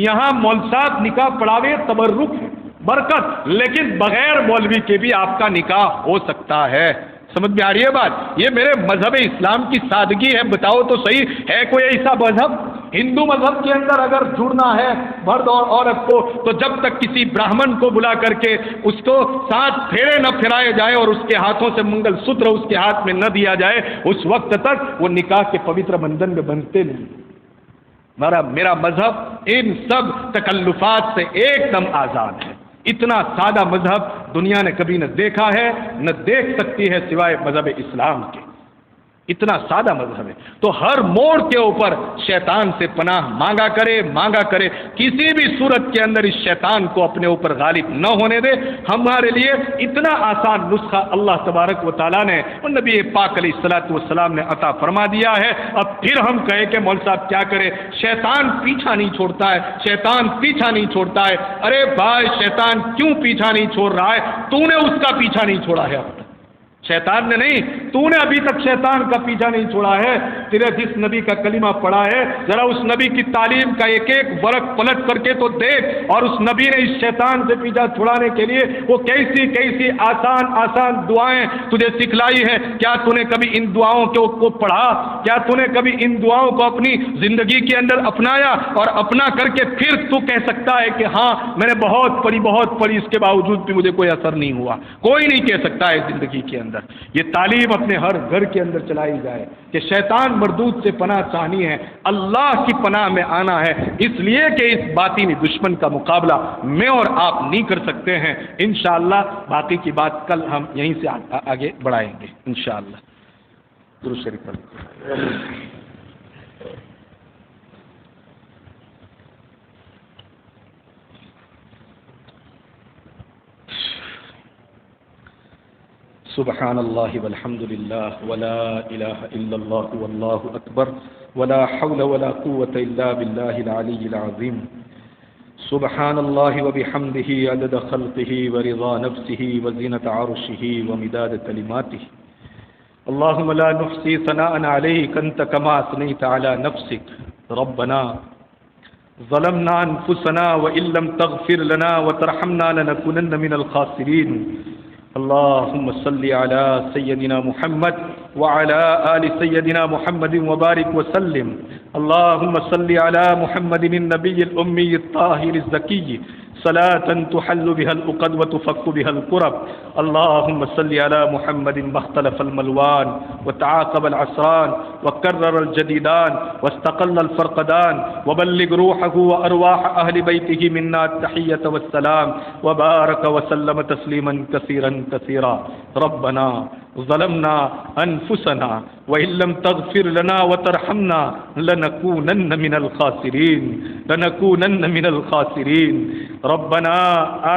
یہاں مولوی صاحب نکاح پڑھاوے، تبرک ہے، برکت، لیکن بغیر مولوی کے بھی آپ کا نکاح ہو سکتا ہے۔ سمجھ میں آ رہی ہے بات؟ یہ میرے مذہب اسلام کی سادگی ہے۔ بتاؤ تو صحیح، ہے کوئی ایسا مذہب؟ ہندو مذہب کے اندر اگر جڑنا ہے مرد اور عورت کو تو جب تک کسی براہمن کو بلا کر کے اس کو 7 پھیرے نہ پھرائے جائے اور اس کے ہاتھوں سے منگل سوتر اس کے ہاتھ میں نہ دیا جائے، اس وقت تک وہ نکاح کے پوتر بندھن میں بنتے نہیں۔ میرا مذہب ان سب تکلفات سے ایک دم آزاد ہے۔ اتنا سادہ مذہب دنیا نے کبھی نہ دیکھا ہے، نہ دیکھ سکتی ہے سوائے مذہب اسلام کے۔ اتنا سادہ مذہب ہے۔ تو ہر موڑ کے اوپر شیطان سے پناہ مانگا کرے، کسی بھی صورت کے اندر اس شیطان کو اپنے اوپر غالب نہ ہونے دے۔ ہمارے لیے اتنا آسان نسخہ اللہ تبارک و تعالیٰ نے اور نبی پاک علیہ الصلوۃ والسلام نے عطا فرما دیا ہے۔ اب پھر ہم کہیں کہ مولوی صاحب کیا کرے؟ شیطان پیچھا نہیں چھوڑتا ہے، شیطان پیچھا نہیں چھوڑتا ہے۔ ارے بھائی، شیطان کیوں پیچھا نہیں چھوڑ رہا ہے؟ تو نے اس کا پیچھا نہیں چھوڑا ہے اب تک، شیطان نے نہیں، تو نے ابھی تک شیطان کا پیچھا نہیں چھوڑا ہے۔ تیرے جس نبی کا کلمہ پڑھا ہے، ذرا اس نبی کی تعلیم کا ایک ایک ورق پلٹ کر کے تو دیکھ، اور اس نبی نے اس شیطان سے پیچھا چھڑانے کے لیے وہ کیسی آسان دعائیں تجھے سکھلائی ہے۔ کیا تو نے کبھی ان دعاؤں کو پڑھا؟ کیا تو نے کبھی ان دعاؤں کو اپنی زندگی کے اندر اپنایا؟ اور اپنا کر کے پھر تو کہہ سکتا ہے کہ ہاں میں نے بہت پڑھی، اس کے باوجود بھی مجھے کوئی اثر نہیں ہوا؟ کوئی نہیں کہہ سکتا ہے زندگی کے اندر۔ یہ تعلیم اپنے ہر گھر کے اندر چلائی جائے کہ شیطان مردود سے پناہ چاہنی ہے، اللہ کی پناہ میں آنا ہے، اس لیے کہ اس باطنی دشمن کا مقابلہ میں اور آپ نہیں کر سکتے ہیں۔ انشاءاللہ باقی کی بات کل ہم یہیں سے آگے بڑھائیں گے انشاءاللہ۔ درود شریف پڑھیں۔ سبحان اللہ والحمد للہ ولا الہ الا اللہ واللہ اکبر ولا حول ولا قوة الا باللہ العلی العظیم۔ سبحان اللہ وبحمدہ عدد خلقہ ورضا نفسہ وزینة عرشہ ومداد کلماتہ۔ اللہم لا نحصی ثناء علیک انت کما اثنیت علی نفسک۔ ربنا ظلمنا انفسنا وان لم تغفر لنا وترحمنا لنکونن من الخاسرین۔ اللهم صل على سيدنا محمد وعلى آل سيدنا محمد وبارك وسلم۔ اللهم صل على محمد النبي الأمي الطاهر الزكي صلاة تحل بها العقد وتفك بها الكرب۔ اللهم صل على محمد ما اختلف الملوان وتعاقب العصران وكرر الجديدان واستقل الفرقدان، وبلغ روحه وأرواح أهل بيته منا التحية والسلام، وبارك وسلم تسليما كثيرا كثيرا۔ ربنا ظلمنا انفسنا وان لم تغفر لنا وترحمنا لنكونن من الخاسرين ربنا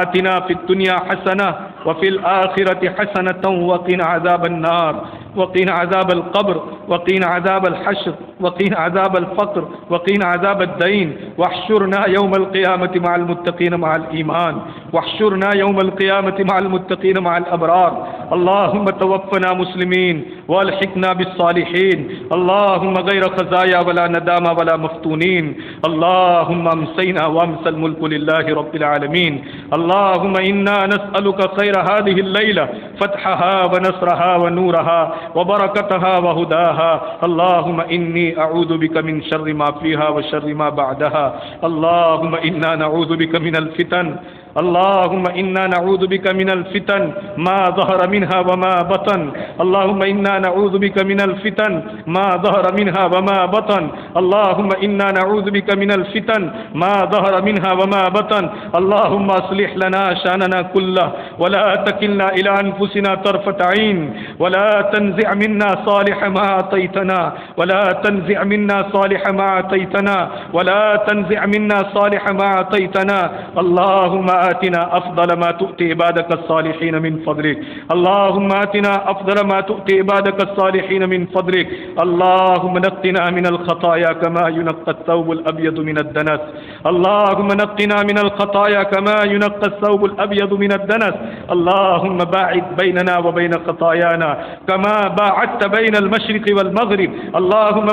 آتنا في الدنيا حسنة وفي الآخرة حسنة وقنا عذاب النار وقنا عذاب القبر وقنا عذاب الحشر وقنا عذاب الفقر وقنا عذاب الدين واحشرنا يوم القيامة مع المتقين مع الإيمان واحشرنا يوم القيامة مع المتقين مع الأبرار اللهم توفنا مسلمين والحقنا بالصالحين اللهم غير خزايا ولا ندامى ولا مفتونين اللهم امسينا وامسى الملك لله رب العالمين اللهم إنا نسألك خير هذه الليلة فتحها ونصرها ونورها وبركتها وهداها اللهم إني أعوذ بك من شر ما فيها وشر ما بعدها اللهم إنا نعوذ بك من الفتن اللهم إنا نعوذ بك من الفتن ما ظهر منها وما بطن اللهم إنا نعوذ بك من الفتن ما ظهر منها وما بطن اللهم إنا نعوذ بك من الفتن ما ظهر منها وما بطن اللهم أصلح لنا شأننا كله ولا تكلنا إلى أنفسنا طرفة عين ولا تنزع منا صالح ما أعطيتنا ولا تنزع منا صالح ما أعطيتنا ولا تنزع منا صالح ما أعطيتنا اللهم آتنا أفضل ما تؤتي عبادك الصالحين من فضلك اللهم آتنا أفضل ما تؤتي عبادك الصالحين من فضلك اللهم نقنا من الخطايا كما ينقى الثوب الأبيض من الدنس اللهم نقنا من الخطايا كما ينقى الثوب الأبيض من الدنس اللهم باعد بيننا وبين خطايانا كما باعدت بين المشرق والمغرب اللهم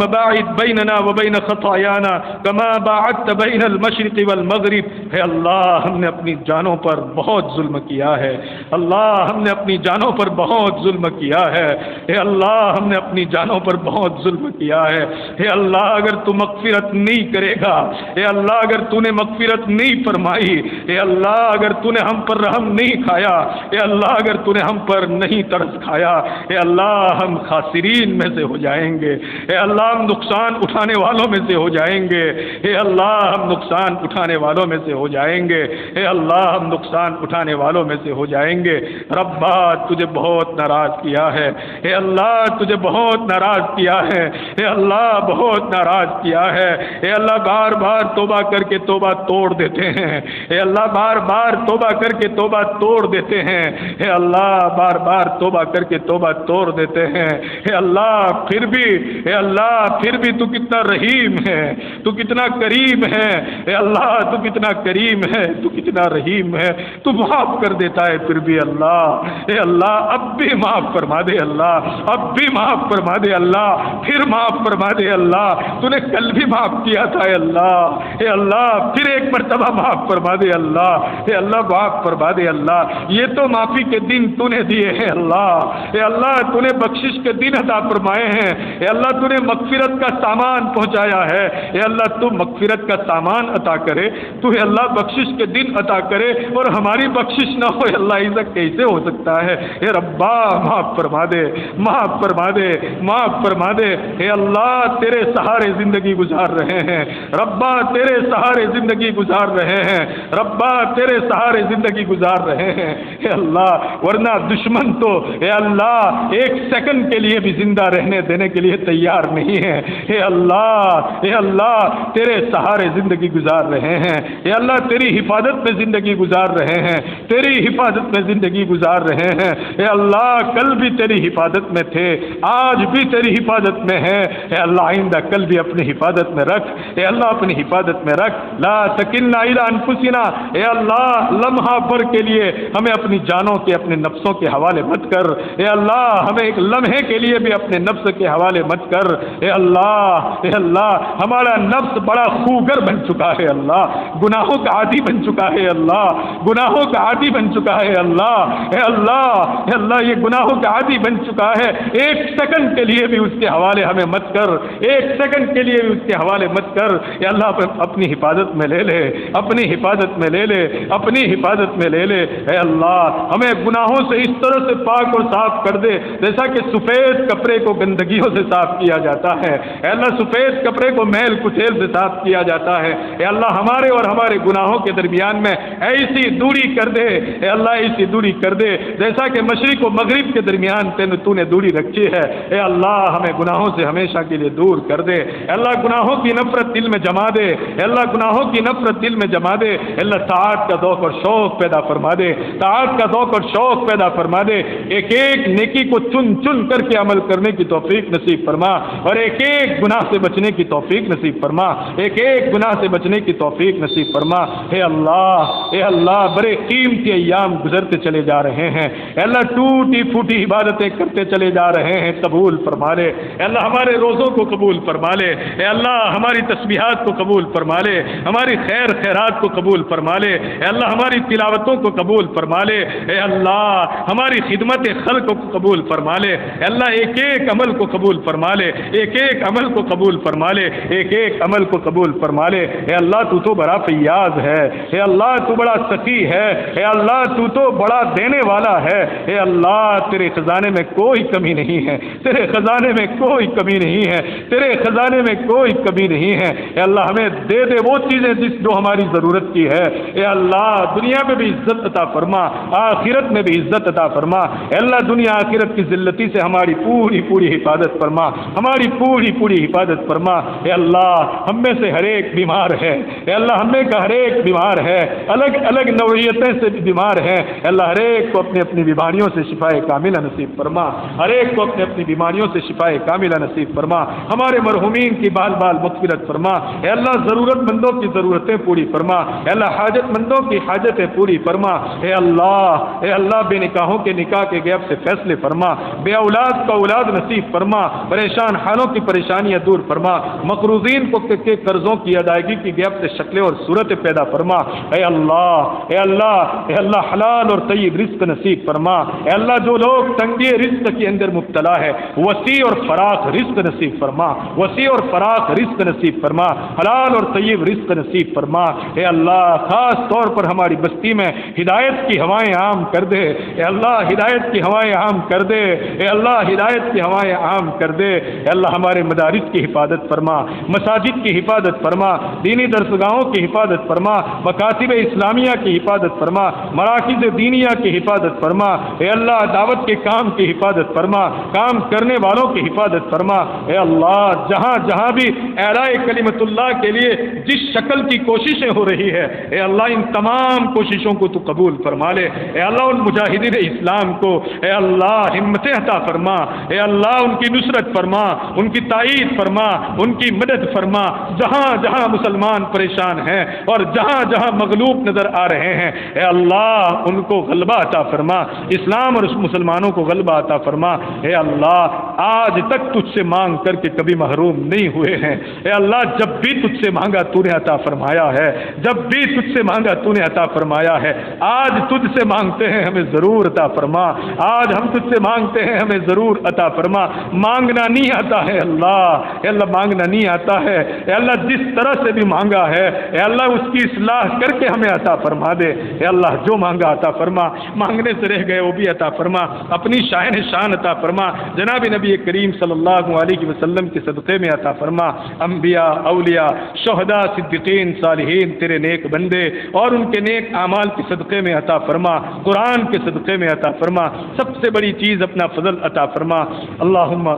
باعد بيننا وبين خطايانا كما باعدت بين المشرق والمغرب ہے اللہ ہم نے اپنی جانوں پر بہت ظلم کیا ہے اللہ ہم نے اپنی جانوں پر بہت ظلم کیا ہے اے اللہ ہم نے اپنی جانوں پر بہت ظلم کیا ہے اے اللہ اگر تو مغفرت نہیں کرے گا اے اللہ اگر تو نے مغفرت نہیں فرمائی اے اللہ اگر تو نے ہم پر رحم نہیں کھایا اے اللہ اگر تو نے ہم پر نہیں ترس کھایا اے اللہ ہم خاسرین میں سے ہو جائیں گے اے اللہ ہم نقصان اٹھانے والوں میں سے ہو جائیں گے اے اللہ ہم نقصان اٹھانے والوں میں سے ہو جائیں گے اے اللہ ہم نقصان اٹھانے والوں میں سے ہو جائیں گے ربا تجھے بہت ناراض کیا ہے اے اللہ تجھے بہت ناراض کیا ہے اے اللہ بہت ناراض کیا ہے اے اللہ بار بار توبہ کر کے توبہ توڑ دیتے ہیں اے اللہ بار بار توبہ کر کے توبہ توڑ دیتے ہیں اے اللہ بار بار توبہ کر کے توبہ توڑ دیتے ہیں اے اللہ پھر بھی تو کتنا رحیم ہے تو کتنا کریم ہے اے اللہ تو کتنا کریم ہے تو کتنا رحیم ہے تو معاف کر دیتا ہے پھر بھی اللہ اے اللہ اب بھی معاف فرما دے اللہ اب بھی معاف فرما دے اللہ پھر معاف فرما دے اللہ تو نے کل بھی معاف کیا تھا اے اللہ پھر ایک مرتبہ معاف فرما دے اللہ اے اللہ معاف فرما دے اللہ یہ تو معافی کے دن تو نے دیے ہیں اللہ اے اللہ تو نے بخشش کے دن عطا فرمائے ہیں اے اللہ تو نے مغفرت کا سامان پہنچایا ہے اے اللہ تو مغفرت کا سامان عطا کرے تو اے اللہ بخشش کے دن عطا کرے اور ہماری بخشش نہ ہو اللہ ایسا کیسے ہو سکتا ہے اے ربا معاف فرما دے معاف فرما دے معاف فرما دے اے اللہ تیرے سہارے زندگی گزار رہے ہیں ربا تیرے سہارے زندگی گزار رہے ہیں ربا تیرے سہارے زندگی گزار رہے ہیں اے اللہ ورنہ دشمن تو اے اللہ ایک سیکنڈ کے لیے بھی زندہ رہنے دینے کے لیے تیار نہیں ہے اے اللہ تیرے سہارے زندگی گزار رہے ہیں اے اللہ تیری حفاظت میں زندگی گزار رہے ہیں تیری حفاظت میں زندگی گزار رہے ہیں اے اللہ کل بھی تیری حفاظت میں تھے آج بھی تیری حفاظت میں ہے اے اللہ آئندہ کل بھی اپنی حفاظت میں رکھ اے اللہ اپنی حفاظت میں رکھ لا تکلنا الی انفسنا اے اللہ لمحہ بھر کے لیے ہمیں اپنی جانوں کے اپنے نفسوں کے حوالے مت کر اے اللہ ہمیں ایک لمحے کے لیے بھی اپنے نفس کے حوالے مت کر اے اللہ ہمارا نفس بڑا خوگر بن چکا ہے اللہ گناہوں کا عادی بن چکا ہے اللہ گناہوں کا عادی بن چکا ہے اللہ اے اللہ یہ گناہوں کا عادی بن چکا ہے ایک سیکنڈ کے لیے بھی اس کے حوالے ہمیں مت کر ایک سیکنڈ کے لیے بھی اس کے حوالے مت کر اے اللہ اپنی حفاظت میں لے لے اپنی حفاظت میں لے لے اپنی حفاظت میں لے لے اے اللہ ہمیں گناہوں سے اس طرح سے پاک اور صاف کر دے جیسا کہ سفید کپڑے کو گندگیوں سے صاف کیا جاتا ہے اے اللہ سفید کپڑے کو میل کچیل سے صاف کیا جاتا ہے اے اللہ ہمارے اور ہمارے ہمارے گناہوں کے درمیان میں ایسی دوری کر دے اے اللہ، ایسی دوری کر دے جیسا کہ مشرق و مغرب کے درمیان تو نے دوری رکھی ہے۔ اے اللہ ہمیں گناہوں سے ہمیشہ کے لیے دور کر دے۔ اے اللہ گناہوں کی نفرت دل میں جما دے، اے اللہ گناہوں کی نفرت دل میں جما دے، اے اللہ طاعت کا ذوق اور شوق پیدا فرما دے، طاعت کا ذوق اور شوق پیدا فرما دے، ایک ایک نیکی کو چن چن کر کے عمل کرنے کی توفیق نصیب فرما، اور ایک ایک گناہ سے بچنے کی توفیق نصیب فرما، ایک ایک گناہ سے بچنے کی توفیق نصیب فرما۔ اے اللہ بڑے قیمتی ایام گزرتے چلے جا رہے ہیں، اے اللہ ٹوٹی پھوٹی عبادتیں کرتے چلے جا رہے ہیں، قبول فرما لے۔ اے اللہ ہمارے روزوں کو قبول فرما لے، اے اللہ ہماری تسبیحات کو قبول فرما لے، ہماری خیر خیرات کو قبول فرما لے، اے اللہ ہماری تلاوتوں کو قبول فرما لے، اے اللہ ہماری خدمت خلق کو قبول فرما لے، اے اللہ ایک ایک عمل کو قبول فرما لے، ایک ایک عمل کو قبول فرما لے، ایک ایک عمل کو قبول فرما لے۔ اے اللہ تو بڑا فیاض ہے، اے اللہ تو بڑا سخی ہے، اے اللہ تو بڑا دینے والا ہے، اے اللہ تیرے خزانے میں کوئی کمی نہیں ہے، تیرے خزانے میں کوئی کمی نہیں ہے، تیرے خزانے میں کوئی کمی نہیں ہے۔ اے اللہ ہمیں دے دے وہ چیزیں جو ہماری ضرورت کی ہے، اے اللہ دنیا میں بھی عزت عطا فرما، آخرت میں بھی عزت عطا فرما، اے اللہ دنیا آخرت کی ذلتی سے ہماری پوری پوری حفاظت فرما، ہماری پوری پوری حفاظت فرما۔ اے اللہ ہم میں سے ہر ایک بیمار ہے، اے اللہ ہم میں کا ہر ایک بیمار ہے، الگ الگ نوعیتیں سے بیمار ہے، اے اللہ ہر ایک کو اپنی اپنی بیماریوں سے شفا کاملہ نصیب فرما، ہر ایک کو اپنی اپنی بیماریوں سے شفا کاملہ نصیب فرما، ہمارے مرحومین کی بال بال مغفرت فرما، اے اللہ ضرورت مندوں کی ضرورتیں پوری فرما، اے اللہ حاجت مندوں کی حاجتیں پوری فرما، اے اللہ بے نکاحوں کے نکاح کے غیب سے فیصلے فرما، بے اولاد کا اولاد نصیب فرما، پریشان حالوں کی پریشانیاں دور فرما، مقروضین کو کے قرضوں کی ادائیگی کی غیب سے شکلیں اور صورتیں پیدا فرما، اے اللہ حلال اور طیب رزق نصیب فرما، اے اللہ جو لوگ تنگی رزق کے اندر مبتلا ہے وسیع اور فراخ رزق نصیب فرما، وسیع اور فراخ رزق نصیب فرما، حلال اور طیب رزق نصیب فرما، اے اللہ خاص طور پر ہماری بستی میں ہدایت کی ہوائیں عام کر دے، اے اللہ ہدایت کی ہوائیں عام کر دے، اے اللہ ہدایت کی ہوائیں عام کر دے، اے اللہ ہمارے مدارس کی حفاظت فرما، مساجد کی حفاظت فرما، دینی درسگاہوں کی حفاظت فرما، مکاتب اسلامیہ کی حفاظت فرما، مراکز دینیہ کی حفاظت فرما، اے اللہ دعوت کے کام کی حفاظت فرما، کام کرنے والوں کی حفاظت فرما، اے اللہ جہاں جہاں بھی اعلاء کلمت اللہ کے لیے جس شکل کی کوششیں ہو رہی ہے، اے اللہ ان تمام کوششوں کو تو قبول فرما لے، اے اللہ ان مجاہدین اسلام کو اے اللہ ہمت عطا فرما، اے اللہ ان کی نصرت فرما، ان کی تائید فرما، ان کی مدد فرما، جہاں جہاں مسلمان پریشان ہیں اور جہاں جہاں مغلوب نظر آ رہے ہیں، اے اللہ ان کو غلبہ عطا فرما، اسلام اور مسلمانوں کو غلبہ عطا فرما، اے اللہ آج تک تجھ سے مانگ کر کے کبھی محروم نہیں ہوئے ہیں، اے اللہ جب بھی تجھ سے مانگا تو نے عطا فرمایا ہے، جب بھی تجھ سے مانگا تو نے عطا فرمایا ہے، آج تجھ سے مانگتے ہیں ہمیں ضرور عطا فرما، آج ہم تجھ سے مانگتے ہیں ہمیں ضرور عطا فرما، مانگنا نہیں آتا ہے اللہ، اے اللہ مانگنا نہیں آتا ہے، اے اللہ جس طرح سے بھی مانگا ہے اے اللہ اس کی اصلاح کر کے ہمیں عطا فرما دے، اے اللہ جو مانگا عطا فرما، مانگنے سے رہ گئے وہ بھی عطا فرما، اپنی شان عطا فرما، جناب نبی کریم صلی اللہ علیہ وسلم کے صدقے میں عطا فرما، انبیاء اولیاء شہداء صدیقین صالحین تیرے نیک بندے اور ان کے نیک اعمال کے صدقے میں عطا فرما، قرآن کے صدقے میں عطا فرما، سب سے بڑی چیز اپنا فضل عطا فرما، اللہم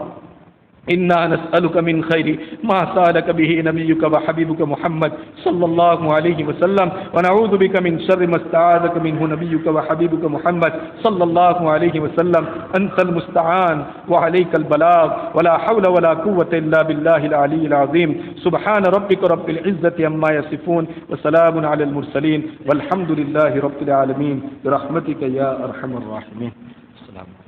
إنا نسألك من خير ما سألك به نبيك وحبيبك محمد صلى الله عليه وسلم ونعوذ بك من شر ما استعاذك منه نبيك وحبيبك محمد صلى الله عليه وسلم أنت المستعان وعليك البلاغ ولا حول ولا قوة إلا بالله العلي العظيم سبحان ربك رب العزة عما يصفون وسلام على المرسلين والحمد لله رب العالمين برحمتك يا أرحم الراحمين. السلام عليكم.